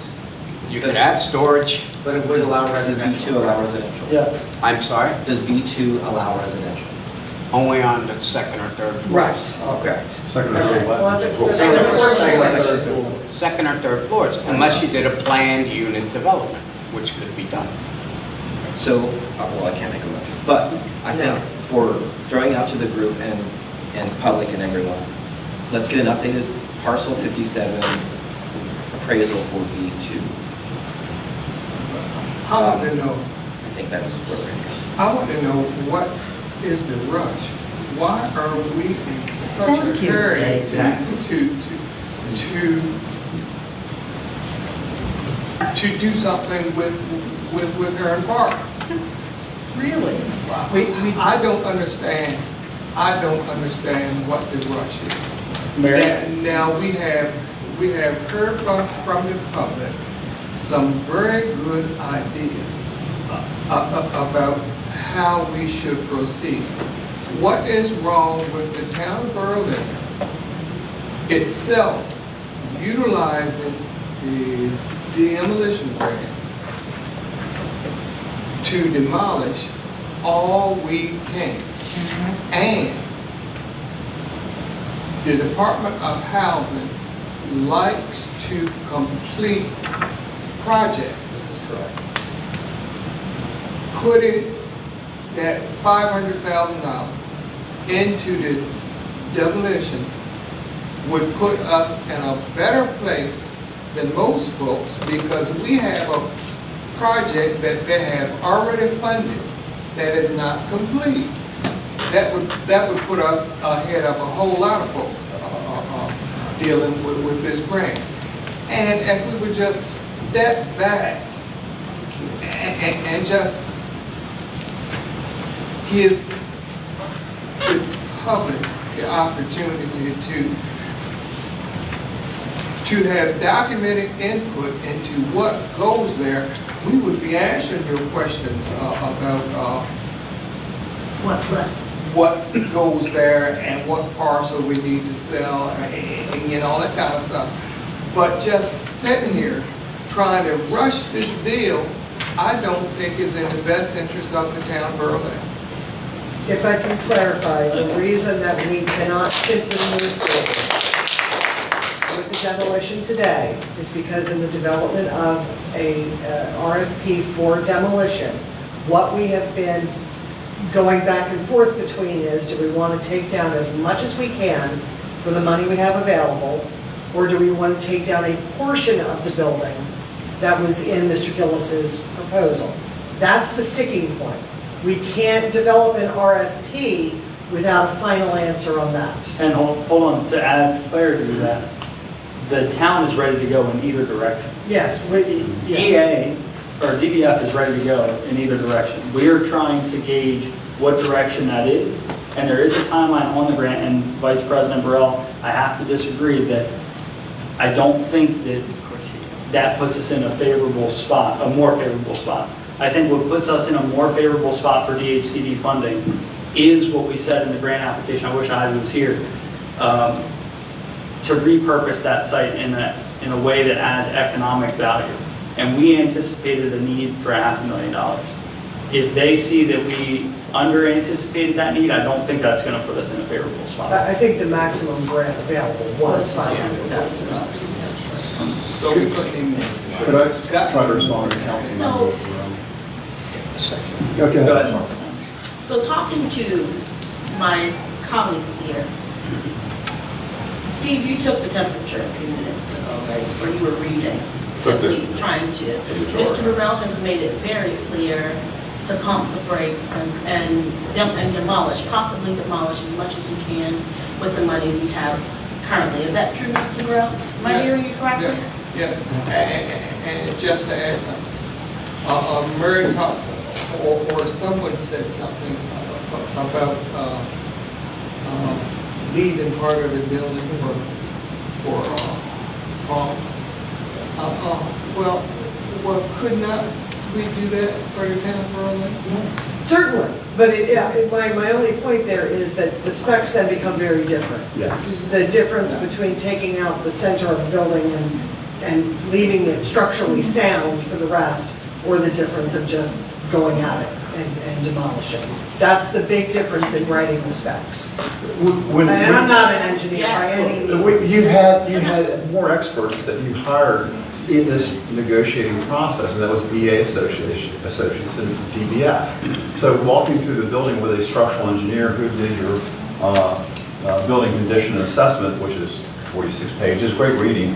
You could have storage. But it would allow Does residential. B2 allow residential? Yeah. I'm sorry? Does B2 allow residential? Only on the second or third floors. Right. Okay. Second or Okay. third Well, what? that's Second or third floors, unless you did a planned unit development, which could be done. So, well, I can't make a motion, but I think for throwing out to the group and public and everyone, let's get an updated parcel 57 appraisal for B2. I want to know, I think that's where we're going to go. I want to know what is the rush? Why are we in such a hurry to do something with Heron Park? Really? I don't understand what the rush is. Mary? Now, we have heard from the public some very good ideas about how we should proceed. What is wrong with the town of Berlin itself utilizing the demolition grant to demolish all we can? And the Department of Housing likes to complete projects. This is correct. Putting that $500,000 into the demolition would put us in a better place than most folks, because we have a project that they have already funded that is not complete. That would put us ahead of a whole lot of folks dealing with this grant. And if we would just step back and just give the public the opportunity to have documented input into what goes there, we would be answering your questions about What's left? what goes there and what parcel we need to sell and you know, all that kind of stuff. But just sitting here trying to rush this deal, I don't think is in the best interest of the town of Berlin. If I can clarify, the reason that we cannot simply move forward with the demolition today is because in the development of a RFP for demolition, what we have been going back and forth between is, do we want to take down as much as we can for the money we have available, or do we want to take down a portion of the building that was in Mr. Gillis's proposal? That's the sticking point. We can't develop an RFP without a final answer on that. And hold on, to add clarity to that, the town is ready to go in either direction. Yes, EA or DBF is ready to go in either direction. We are trying to gauge what direction that is, and there is a timeline on the grant, and Vice President Burrell, I have to disagree that I don't think that puts us in a favorable spot, a more favorable spot. I think what puts us in a more favorable spot for DHCD funding is what we said in the grant application. I wish I was here, to repurpose that site in a way that adds economic value. And we anticipated a need for $500,000. If they see that we under-anticipated that need, I don't think that's going to put us in a favorable spot. I think the maximum grant available was $500,000. So we put in there. Could I try to respond to Councilman? Go ahead. So talking to my colleagues here, Steve, you took the temperature a few minutes ago, right? Or you were reading, at least trying to. Mr. Burrell has made it very clear to pump the brakes and demolish, possibly demolish as much as we can with the monies we have currently. Is that true, Mr. Burrell? Am I hearing you correctly? Yes, and just to add something, Murray talked, or someone said something about leaving part of the building well, could not we do that for the town of Berlin? Certainly, but my only point there is that the specs then become very different. Yes. The difference between taking out the center of the building and leaving it structurally sound for the rest, or the difference of just going at it and demolishing. That's the big difference in writing the specs. And I'm not an engineer by any means. You had more experts that you hired in this negotiating process, and that was EA Associates and DBF. So walking through the building with a structural engineer who did your building condition assessment, which is 46 pages, great reading,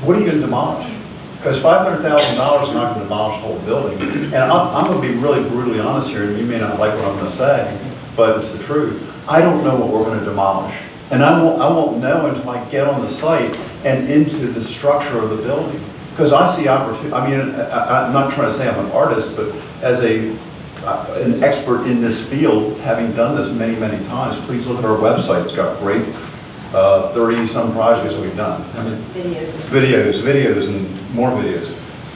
what are you going to demolish? Because $500,000 is not going to demolish the whole building. And I'm going to be really brutally honest here, and you may not like what I'm going to say, but it's the truth. I don't know what we're going to demolish. And I won't know until I get on the site and into the structure of the building. Because I see opportunity. I mean, I'm not trying to say I'm an artist, but as an expert in this field, having done this many, many times, please look at our website. It's got great 30-some projects we've done. I mean, videos, and more videos.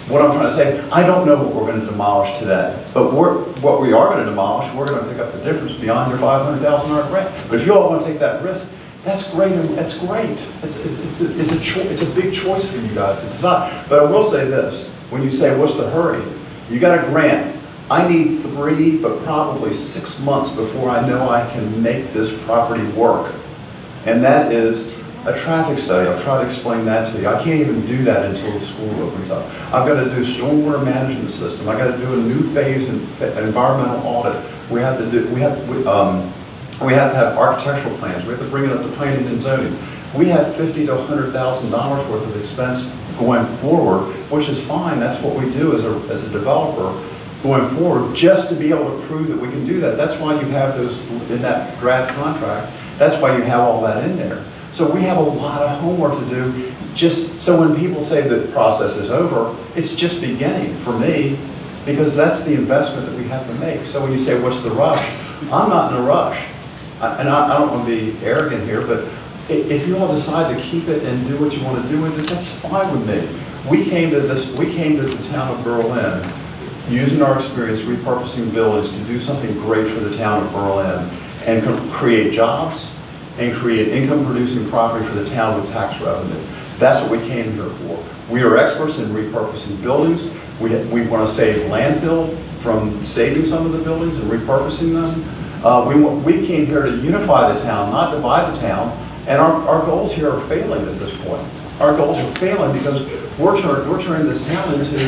What I'm trying to say, I don't know what we're going to demolish today, but what we are going to demolish, we're going to pick up the difference beyond your $500,000 grant. But if you all want to take that risk, that's great. That's great. It's a big choice for you guys to decide. But I will say this: when you say, "What's the hurry?" You got a grant. I need 3, but probably 6 months before I know I can make this property work. And that is a traffic study. I'll try to explain that to you. I can't even do that until the school opens up. I've got to do stormwater management system. I've got to do a new phase in environmental audit. We have to have architectural plans. We have to bring it up to planning and zoning. We have $50,000 to $100,000 worth of expense going forward, which is fine. That's what we do as a developer going forward, just to be able to prove that we can do that. That's why you have those in that draft contract. That's why you have all that in there. So we have a lot of homework to do, just so when people say the process is over, it's just beginning for me, because that's the investment that we have to make. So when you say, what's the rush? I'm not in a rush. And I don't want to be arrogant here, but if you all decide to keep it and do what you want to do with it, that's fine with me. We came to the town of Berlin, using our experience repurposing buildings to do something great for the town of Berlin and create jobs and create income-producing property for the town with tax revenue. That's what we came here for. We are experts in repurposing buildings. We want to save landfill from saving some of the buildings and repurposing them. We came here to unify the town, not divide the town. And our goals here are failing at this point. Our goals are failing because we're turning this town into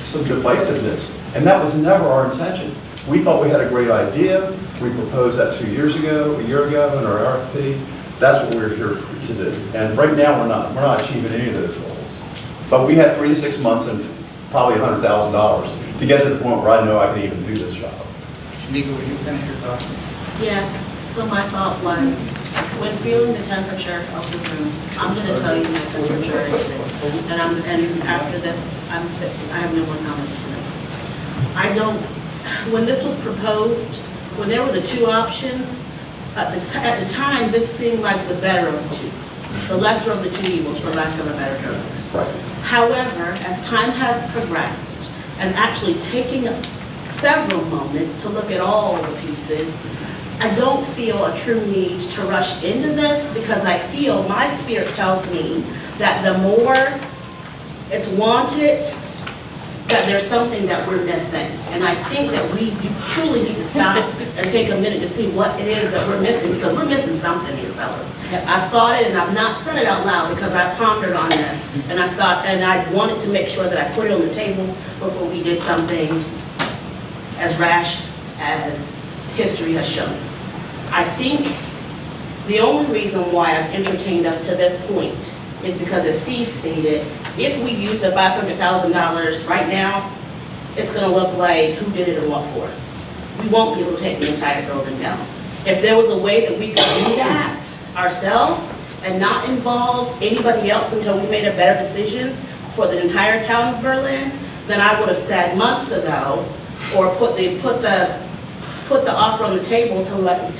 some divisiveness. And that was never our intention. We thought we had a great idea. We proposed that 2 years ago, a year ago in our RFP. That's what we're here to do. And right now, we're not achieving any of those goals. But we had 3 to 6 months and probably $100,000 to get to the point where I know I can even do this job. Shamika, would you finish your thoughts? Yes, so my thought was, when feeling the temperature of the room, I'm gonna tell you my temperature is this. And after this, I have no more comments tonight. When this was proposed, when there were the two options, at the time, this seemed like the better of the two. The lesser of the two evils, for lack of a better term. Right. However, as time has progressed, and actually taking several moments to look at all the pieces, I don't feel a true need to rush into this because I feel, my spirit tells me that the more it's wanted, that there's something that we're missing. And I think that we truly need to stop and take a minute to see what it is that we're missing, because we're missing something here, fellas. I've thought it, and I've not said it out loud because I pondered on this, and I thought, and I wanted to make sure that I put it on the table before we did something as rash as history has shown. I think the only reason why I've entertained us to this point is because, as Steve stated, if we use the $500,000 right now, it's gonna look like who did it and what for. We won't be able to take the entire building down. If there was a way that we could do that ourselves and not involve anybody else until we made a better decision for the entire town of Berlin, then I would have said months ago, or put the offer on the table to let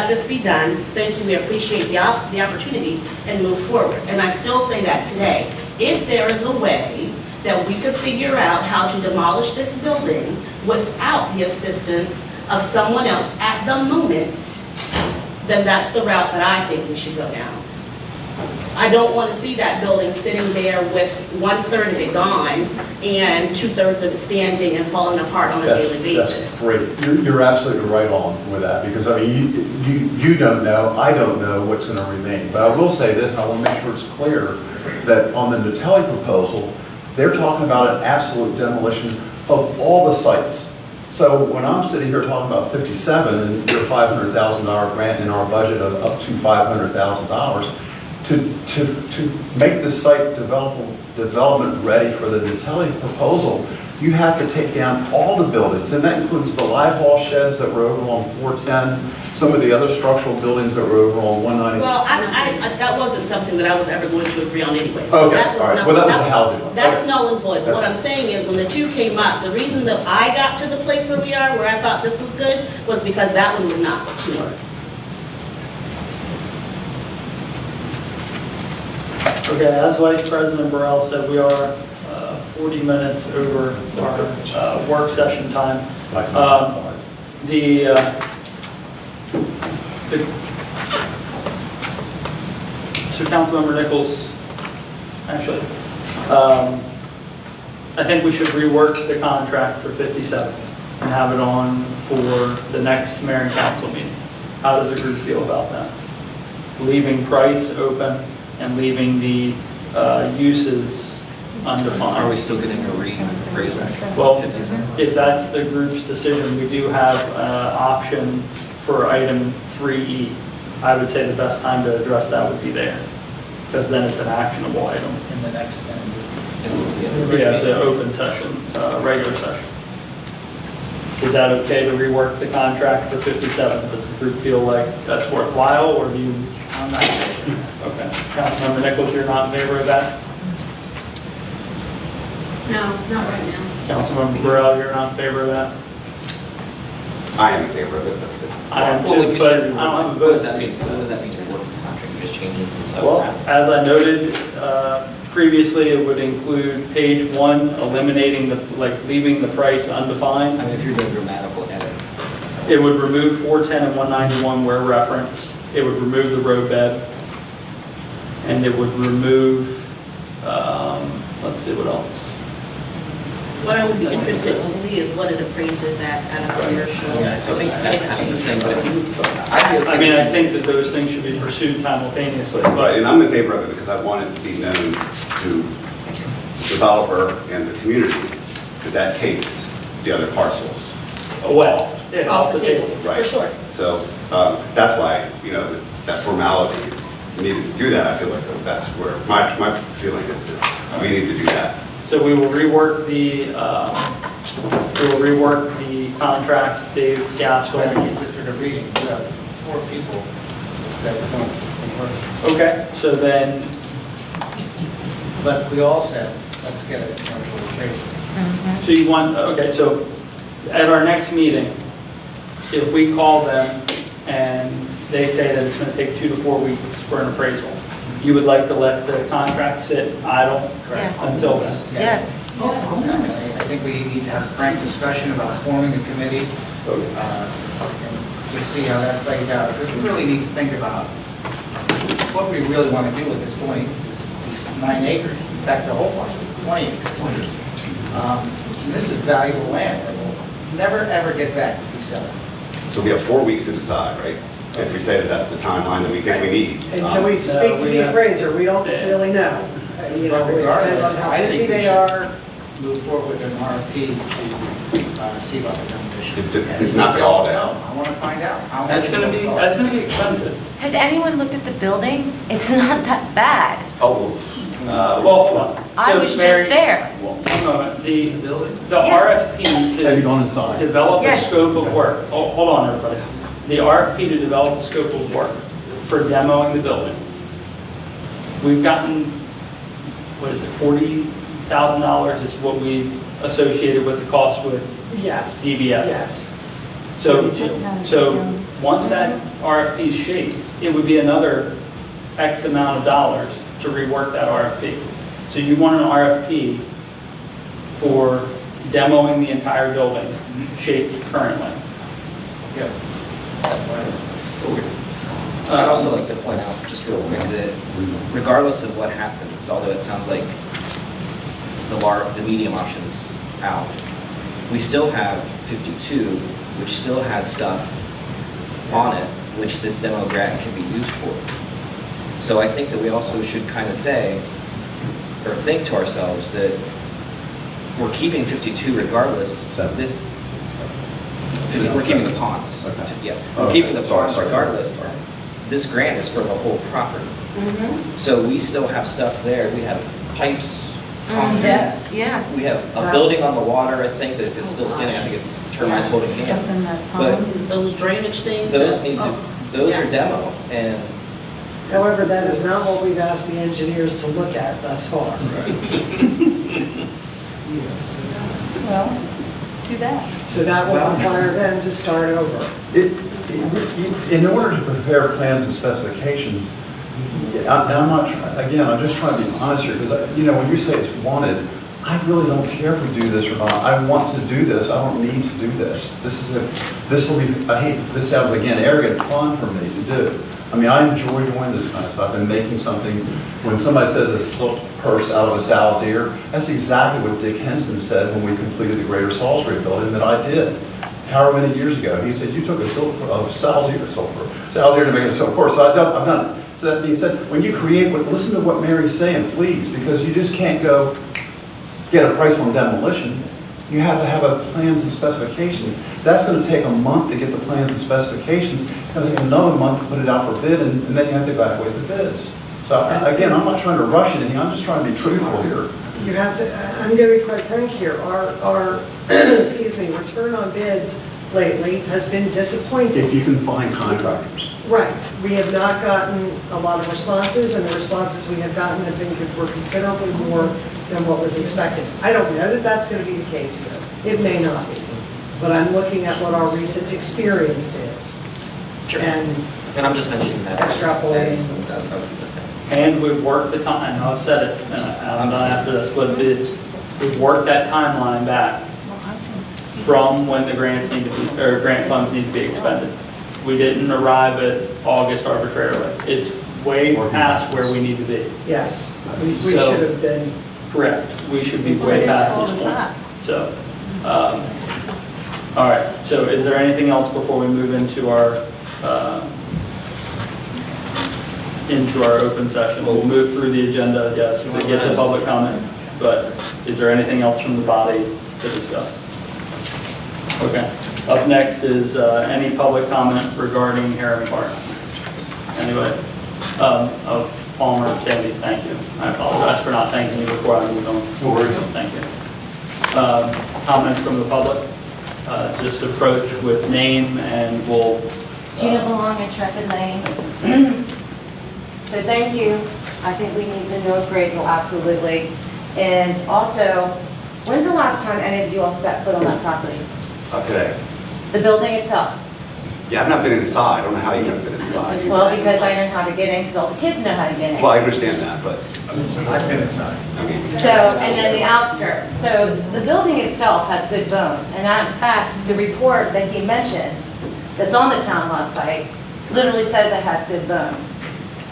this be done. Thank you, we appreciate the opportunity, and move forward. And I still say that today. If there is a way that we could figure out how to demolish this building without the assistance of someone else at the moment, then that's the route that I think we should go down. I don't want to see that building sitting there with 1/3 of it gone and 2/3 of it standing and falling apart on a daily basis. That's great. You're absolutely right on with that, because I mean, you don't know, I don't know what's going to remain. But I will say this, and I want to make sure it's clear, that on the Natelli proposal, they're talking about an absolute demolition of all the sites. So when I'm sitting here talking about 57 and your $500,000 grant in our budget of up to $500,000, to make the site development ready for the Natelli proposal, you have to take down all the buildings, and that includes the live hall sheds that were over on 410, some of the other structural buildings that were over on 190. Well, that wasn't something that I was ever going to agree on anyway. So Okay, that was all right. Well, that was the housing one. That's Okay. null and void. But what I'm saying is, when the two came up, the reason that I got to the place where we are, where I thought this was good, was because that one was not too hard. Okay, as Vice President Burrell said, we are 40 minutes over our work session time. So Councilmember Nichols, actually, I think we should rework the contract for 57 and have it on for the next mayor and council meeting. How does the group feel about that? Leaving price open and leaving the uses undefined. Are we still getting a reappraisal? Well, if that's the group's decision, we do have an option for item 3E. I would say the best time to address that would be there, because then it's an actionable item. In the next, Yeah, the open session, regular session. Is that okay to rework the contract for 57? Does the group feel like that's worthwhile, or do you? Okay. Councilmember Nichols, you're not in favor of that? No, not right now. Councilmember Burrell, you're not in favor of that? I am in favor of it. I am Well, too, we but I said- don't have a What vote. does that mean? What does that mean, rework the contract, you're just changing some stuff Well, around? as I noted previously, it would include page 1, eliminating leaving the price undefined. I mean, if you're doing grammatical edits. It would remove 410 and 191 where referenced. It would remove the roadbed. And it would remove, let's see what else. What I would be interested to see is what it appraises at a commercial. Yeah, so I think that's kind of the thing, but if you, I mean, I think that those things should be pursued simultaneously, Right, but and I'm in favor of it because I want it to be known to the developer and the community that that takes the other parcels away, off. yeah, off the table. For Right. sure. So that's why, that formality is needed to do that. I feel like that's where, my feeling is that we need to do that. So we will rework the contract, Dave Gaskell. Just for the reading, you have 4 people that said don't work. Okay, so then, But we all said, let's get a commercial appraisal. so you want, okay, so at our next meeting, if we call them and they say that it's gonna take 2 to 4 weeks for an appraisal, you would like to let the contract sit idle Yes. until then? Yes. I think we need to have a frank discussion about forming a committee, and to see how that plays out, because we really need to think about what we really want to do with this these 9 acres, in fact, the whole parcel, 20 acres. And this is valuable land that will never, ever get back if we sell it. So we have 4 weeks to decide, right? If we say that that's the timeline that we think we need. Until we speak to the appraiser, we don't really know. But It depends on how I think busy we they should are. move forward with an RFP to see about the demolition. To knock it all down. I want to find out how much. That's gonna it be, will that's cost. gonna be expensive. Has anyone looked at the building? It's not that bad. Oh, Well, hold on. I So, was Mary- just there. Well, one moment. The Building? RFP Have you to gone inside? develop the Yes. scope of work, hold on, everybody. The RFP to develop the scope of work for demoing the building. We've gotten, what is it, $40,000 is what we've associated with the cost with Yes. DBF. Yes. So once that RFP is shaped, it would be another X amount of dollars to rework that RFP. So you want an RFP for demoing the entire building shaped currently. Yes. That's why. I'd also like to point out, just real quick, that regardless of what happens, although it sounds like the medium option's out, we still have 52, which still has stuff on it, which this demo grant can be used for. So I think that we also should kind of say, or think to ourselves, that we're keeping 52 regardless of this. We're keeping the ponds. Yeah, we're keeping the ponds regardless. This grant is for the whole property. So we still have stuff there. We have pipes, concrete. Yes. Yeah. We have a building on the water, I think, that if it's still standing, I think it's termites holding hands. But Those drainage things. those that- need to, oh, those yeah. are demo, and However, that is not what we've asked the engineers to look at thus far. Well, too bad. So that will require them to start over. In order to prepare plans and specifications, and I'm not, again, I'm just trying to be honest here, because, when you say it's wanted, I really don't care if we do this or not. I want to do this. I don't need to do this. This will be, this sounds, again, arrogant fun for me to do. I mean, I enjoy doing this kind of stuff and making something, when somebody says a silk purse out of a sow's ear, that's exactly what Dick Henson said when we completed the Greater Salisbury building that I did. However many years ago, he said, you took a sow's ear to make a silk purse. So I've done it. So that being said, when you create, listen to what Mary's saying, please, because you just can't go get a price on demolition. You have to have plans and specifications. That's going to take a month to get the plans and specifications. It's going to take another month to put it out for bid, and then you have to evaluate the bids. So again, I'm not trying to rush anything. I'm just trying to be truthful here. You have to, I'm going to be quite frank here, our excuse me, return on bids lately has been disappointing. If you can find contractors. Right, we have not gotten a lot of responses, and the responses we have gotten have been for considerably more than what was expected. I don't know that that's going to be the case here. It may not be, but I'm looking at what our recent experience is. Sure. And I'm just mentioning that. Extrapolating. And we've worked the time, I know I've said it, and I'm done after this, but we've worked that timeline back from when the grants need to be, or grant funds need to be expended. We didn't arrive at August arbitrarily. It's way past where we need to be. yes, we So- should have been. Correct. We should be way past this point. So, all right, so is there anything else before we move into our open session? We'll move through the agenda, yes, to get to public comment, but is there anything else from the body to discuss? Okay, up next is any public comment regarding Heron Park. Anybody? Oh, Palmer, Sandy, thank you. I apologize for not thanking you before I moved on. No worries. Thank you. Comments from the public? Just approach with name and we'll... Gina Belong, Intrepid Lane. So thank you. I think we need the new appraisal, absolutely. And also, when's the last time any of you all stepped foot on that property? Today. The building itself? Yeah, I've not been inside. I don't know how you have been inside. Well, because I know how to get in, because all the kids know how to get in. Well, I understand that, but I've been inside. So, and then the outskirts. So the building itself has good bones. And in fact, the report that he mentioned, that's on the town website, literally says it has good bones.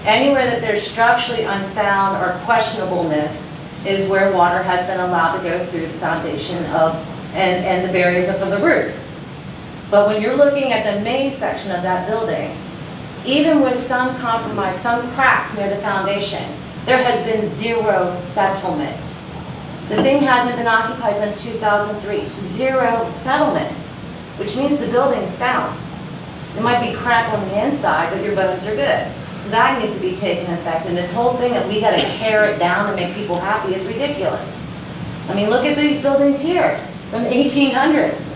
Anywhere that there's structurally unsound or questionableness is where water has been allowed to go through the foundation of, and the barriers of the roof. But when you're looking at the main section of that building, even with some compromise, some cracks near the foundation, there has been zero settlement. The thing hasn't been occupied since 2003. Zero settlement, which means the building's sound. There might be crack on the inside, but your bones are good. So that needs to be taken effect. And this whole thing that we got to tear it down and make people happy is ridiculous. I mean, look at these buildings here from the 1800s.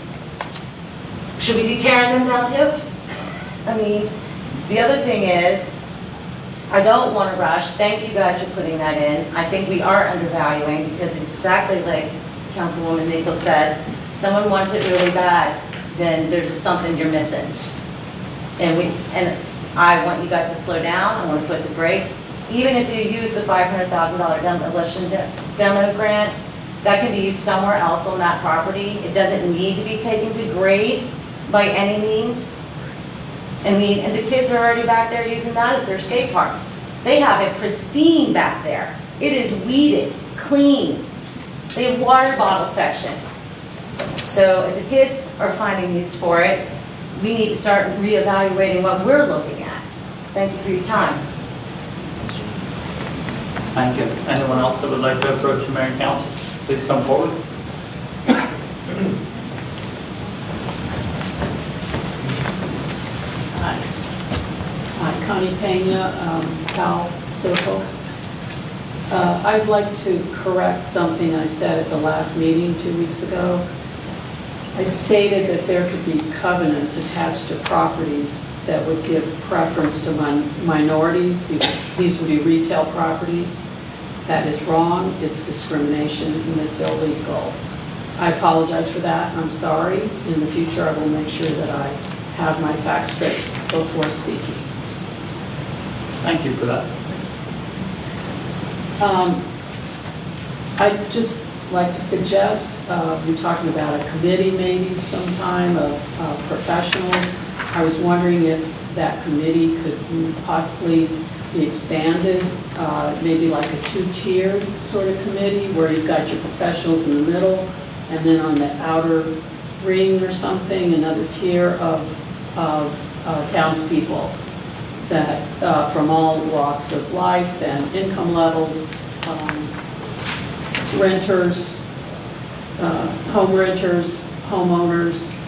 Should we be tearing them down too? I mean, the other thing is, I don't want to rush. Thank you guys for putting that in. I think we are undervaluing because exactly like Councilwoman Nichols said, someone wants it really bad, then there's just something you're missing. And I want you guys to slow down. I want to put the brakes. Even if you use the $500,000 demolition demo grant, that can be used somewhere else on that property. It doesn't need to be taken to grade by any means. I mean, and the kids are already back there using that as their skate park. They have it pristine back there. It is weeded, cleaned. They have water bottle sections. So if the kids are finding use for it, we need to start reevaluating what we're looking at. Thank you for your time. Thank you. Anyone else that would like to approach the mayor and council, please come forward. Hi, Connie Pena, Cal Social. I'd like to correct something I said at the last meeting 2 weeks ago. I stated that there could be covenants attached to properties that would give preference to minorities. These would be retail properties. That is wrong, it's discrimination, and it's illegal. I apologize for that, I'm sorry. In the future, I will make sure that I have my facts straight before speaking. Thank you for that. I'd just like to suggest, we're talking about a committee maybe sometime of professionals. I was wondering if that committee could possibly be expanded, maybe like a two-tiered sort of committee where you've got your professionals in the middle and then on the outer ring or something, another tier of townspeople that from all walks of life and income levels, renters, home renters, homeowners,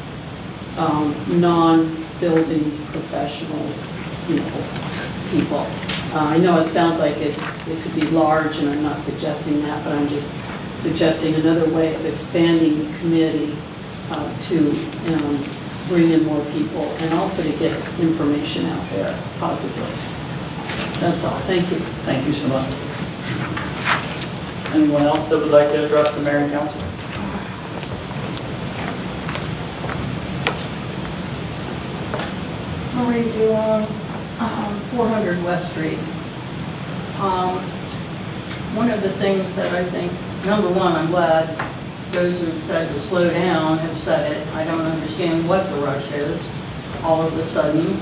non-building professional, people. I know it sounds like it could be large, and I'm not suggesting that, but I'm just suggesting another way of expanding the committee to bring in more people and also to get information out there positively. That's all. Thank you. Thank you so much. Anyone else that would like to address the mayor and council? Marie Dillon, 400 West Street. One of the things that I think, number one, I'm glad those who have said to slow down have said it. I don't understand what the rush is all of a sudden.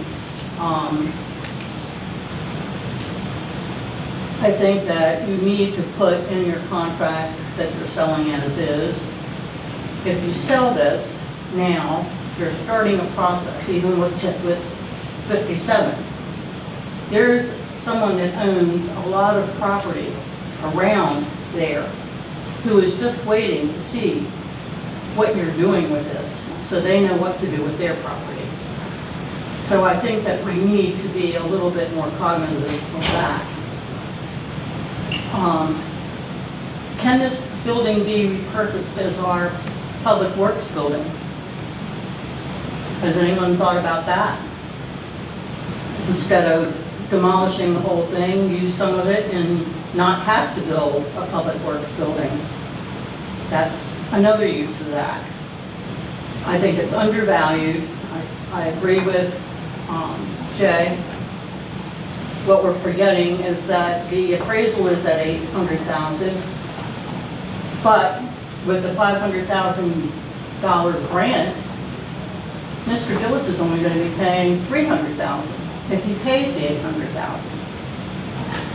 I think that you need to put in your contract that you're selling as is. if you sell this now, you're starting a process, even with 57. There's someone that owns a lot of property around there who is just waiting to see what you're doing with this, so they know what to do with their property. So I think that we need to be a little bit more cognizant of that. Can this building be repurposed as our public works building? Has anyone thought about that? Instead of demolishing the whole thing, use some of it and not have to build a public works building. That's another use of that. I think it's undervalued. I agree with Jay. What we're forgetting is that the appraisal is at $800,000, but with the $500,000 grant, Mr. Gillis is only going to be paying $300,000 if he pays the $800,000.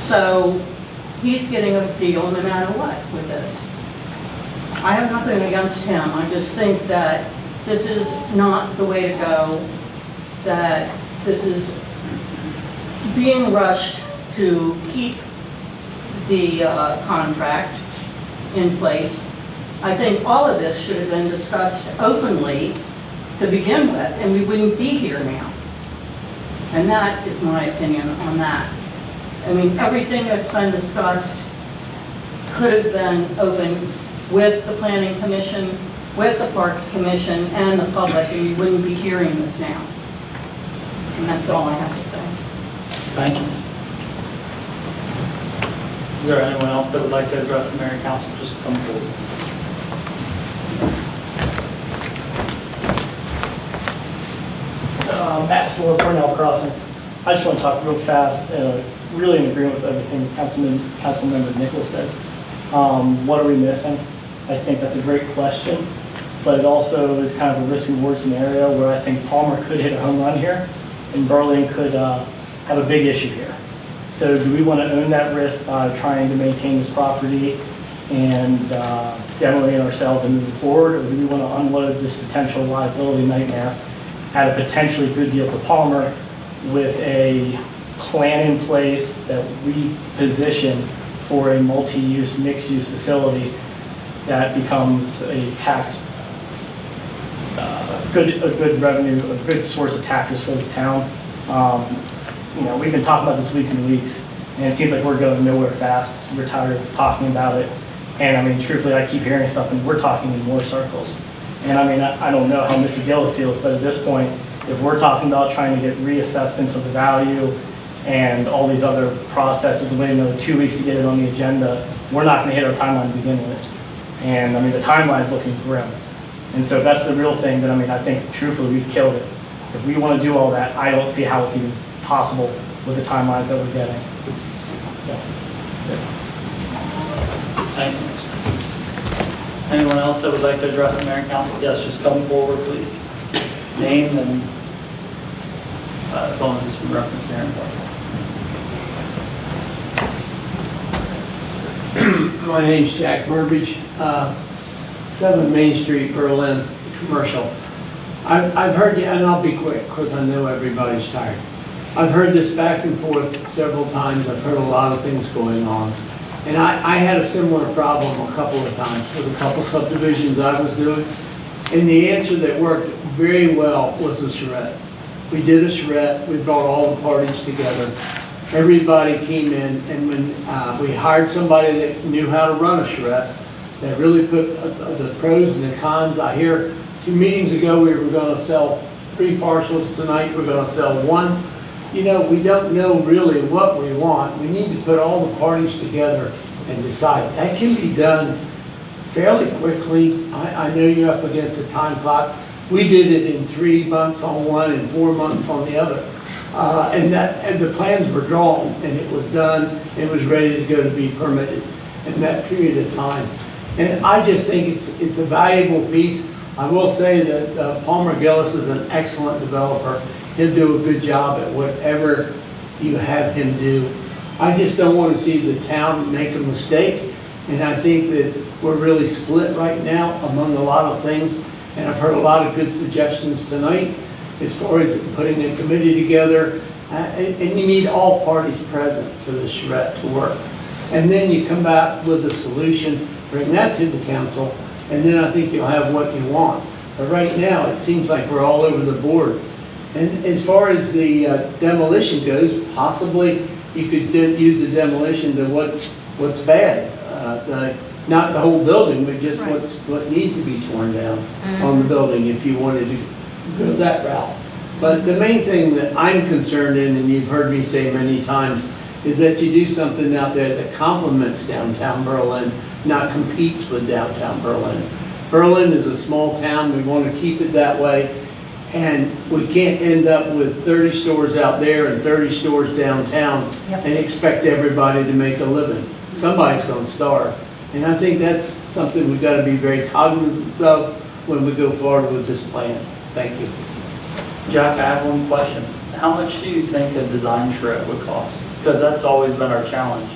So he's getting a deal no matter what with this. I have nothing against him. I just think that this is not the way to go, that this is being rushed to keep the contract in place. I think all of this should have been discussed openly to begin with, and we wouldn't be here now. And that is my opinion on that. I mean, everything that's been discussed could have been open with the Planning Commission, with the Parks Commission, and the public, and you wouldn't be hearing this now. And that's all I have to say. Thank you. Is there anyone else that would like to address the mayor and council? Just come forward. Matt Storer, Cornell Crossing. I just want to talk real fast, really in agreement with everything Councilmember Nicholas said. What are we missing? I think that's a great question, but it also is kind of a risk-reward scenario where I think Palmer could hit a home run here, and Berlin could have a big issue here. So do we want to own that risk by trying to maintain this property and demoing it ourselves and moving forward, or do we want to unload this potential liability nightmare at a potentially good deal for Palmer with a plan in place that we position for a multi-use, mixed-use facility that becomes a tax, a good revenue, a good source of taxes for this town. You know, we've been talking about this weeks and weeks, and it seems like we're going nowhere fast. We're tired of talking about it. And I mean, truthfully, I keep hearing stuff and we're talking in more circles. And I mean, I don't know how Mr. Gillis feels, but at this point, if we're talking about trying to get reassessments of the value and all these other processes, waiting another 2 weeks to get it on the agenda, we're not going to hit our timeline to begin with. And I mean, the timeline's looking grim. And so if that's the real thing, then I mean, I think truthfully, we've killed it. If we want to do all that, I don't see how it's even possible with the timelines that we're getting. So, that's it. Thank you. Anyone else that would like to address the mayor and council? Yes, just come forward, please. Name and as long as it's in reference to Heron Park. My name's Jack Burbage, 7 Main Street, Berlin, commercial. I've heard, and I'll be quick because I know everybody's tired. I've heard this back and forth several times. I've heard a lot of things going on. And I had a similar problem a couple of times with a couple subdivisions I was doing. And the answer that worked very well was a charrette. We did a charrette, we brought all the parties together. Everybody came in, and when we hired somebody that knew how to run a charrette, that really put the pros and the cons. I hear 2 meetings ago we were going to sell 3 parcels, tonight we're going to sell 1. You know, we don't know really what we want. We need to put all the parties together and decide. That can be done fairly quickly. I know you're up against the time clock. We did it in 3 months on one and 4 months on the other. And the plans were drawn, and it was done. It was ready to go to be permitted in that period of time. And I just think it's a valuable piece. I will say that Palmer Gillis is an excellent developer. He'll do a good job at whatever you have him do. I just don't want to see the town make a mistake And I think that we're really split right now among a lot of things. And I've heard a lot of good suggestions tonight as far as putting a committee together. And you need all parties present for this charrette to work. And then you come back with a solution, bring that to the council, and then I think you'll have what you want. But right now, it seems like we're all over the board. And as far as the demolition goes, possibly you could use the demolition to what's bad. Not the whole building, but just what needs to be torn down on the building if you wanted to go that route. But the main thing that I'm concerned in, and you've heard me say many times, is that you do something out there that complements downtown Berlin, not competes with downtown Berlin. Berlin is a small town, we want to keep it that way, and we can't end up with 30 stores out there and 30 stores downtown and expect everybody to make a living. Somebody's going to starve. And I think that's something we've got to be very cognizant of when we go forward with this plan. Thank you. Jack, I have one question. How much do you think a design charrette would cost? Because that's always been our challenge,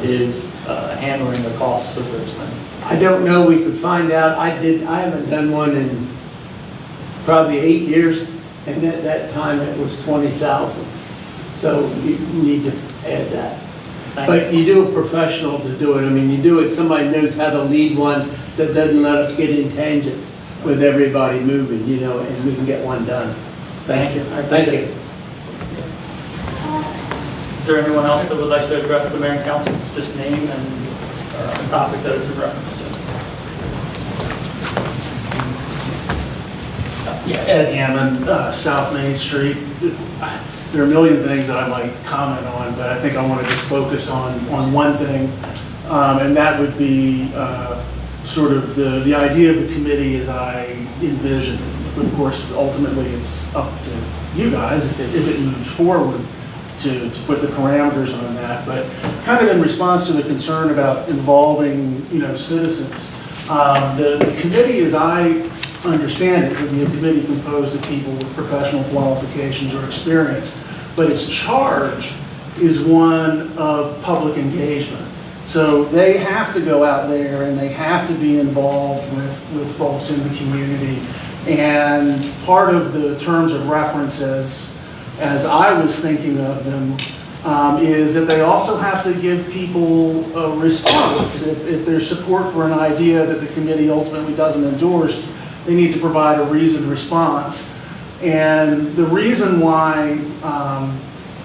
is handling the costs of those things. I don't know, we could find out. I haven't done one in probably 8 years, and at that time it was 20,000. So you need to add that. But you do a professional to do it. I mean, you do it, somebody knows how to lead one that doesn't let us get in tangents with everybody moving, you know, and we can get one done. Thank you. Thank you. Is there anyone else that would like to address the mayor and council? Just name and the topic that it's in reference to. Yeah, Ed Hammond, South Main Street. There are a million things that I might comment on, but I think I want to just focus on one thing, and that would be sort of the idea of the committee as I envision it. Of course, ultimately, it's up to you guys if it moves forward to put the parameters on that. But kind of in response to the concern about involving, citizens, the committee, as I understand it, would be a committee composed of people with professional qualifications or experience, but its charge is one of public engagement. So they have to go out there and they have to be involved with folks in the community. And part of the terms of reference as I was thinking of them is that they also have to give people a response. If there's support for an idea that the committee ultimately doesn't endorse, they need to provide a reasoned response. And the reason why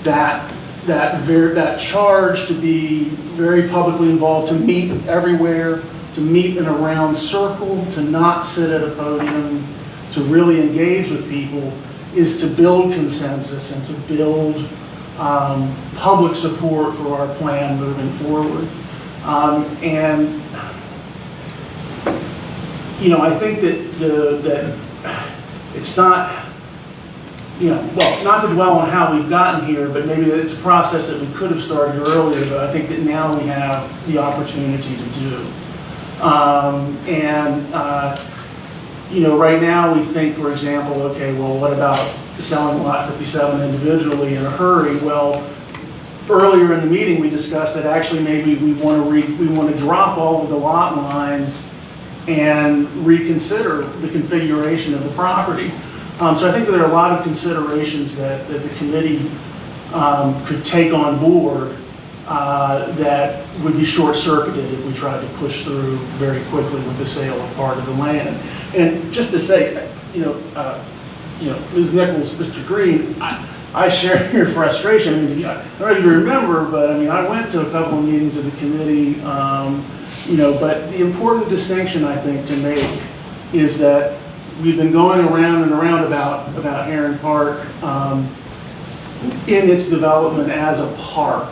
that charge to be very publicly involved, to meet everywhere, to meet in a round circle, to not sit at a podium, to really engage with people, is to build consensus and to build public support for our plan moving forward. And I think that it's not, not to dwell on how we've gotten here, but maybe it's a process that we could have started earlier, but I think that now we have the opportunity to do. Right now we think, for example, okay, well, what about selling Lot 57 individually in a hurry? Well, earlier in the meeting we discussed that actually maybe we want to drop all of the lot lines and reconsider the configuration of the property. So I think that there are a lot of considerations that the committee could take on board that would be short-circuited if we tried to push through very quickly with the sale of part of the land. And just to say, Ms. Nichols, Mr. Green, I share your frustration. I mean, I don't know if you remember, but I went to a couple of meetings of the committee, but the important distinction I think to make is that we've been going around and around about Heron Park in its development as a park.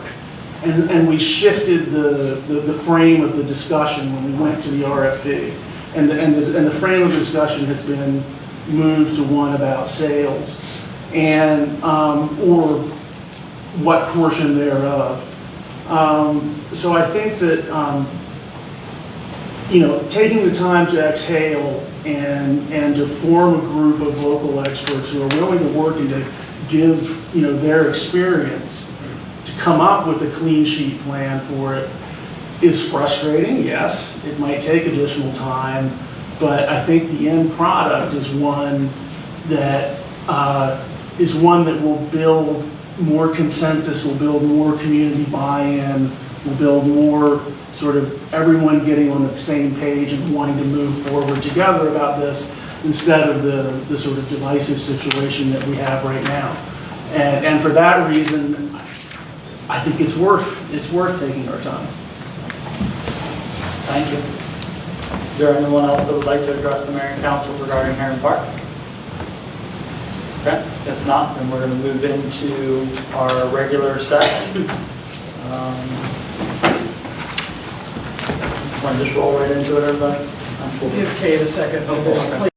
And we shifted the frame of the discussion when we went to the RFP. And the frame of the discussion has been moved to one about sales and or what portion thereof. So I think that taking the time to exhale and to form a group of local experts who are willing to work and to give their experience to come up with a clean sheet plan for it is frustrating, yes. It might take additional time, but I think the end product is one that will build more consensus, will build more community buy-in, will build more sort of everyone getting on the same page and wanting to move forward together about this instead of the sort of divisive situation that we have right now. And for that reason, I think it's worth taking our time. Thank you. Is there anyone else that would like to address the mayor and council regarding Heron Park? Okay, if not, then we're going to move into our regular session. Want to just roll right into it, everybody? Give Kate a second to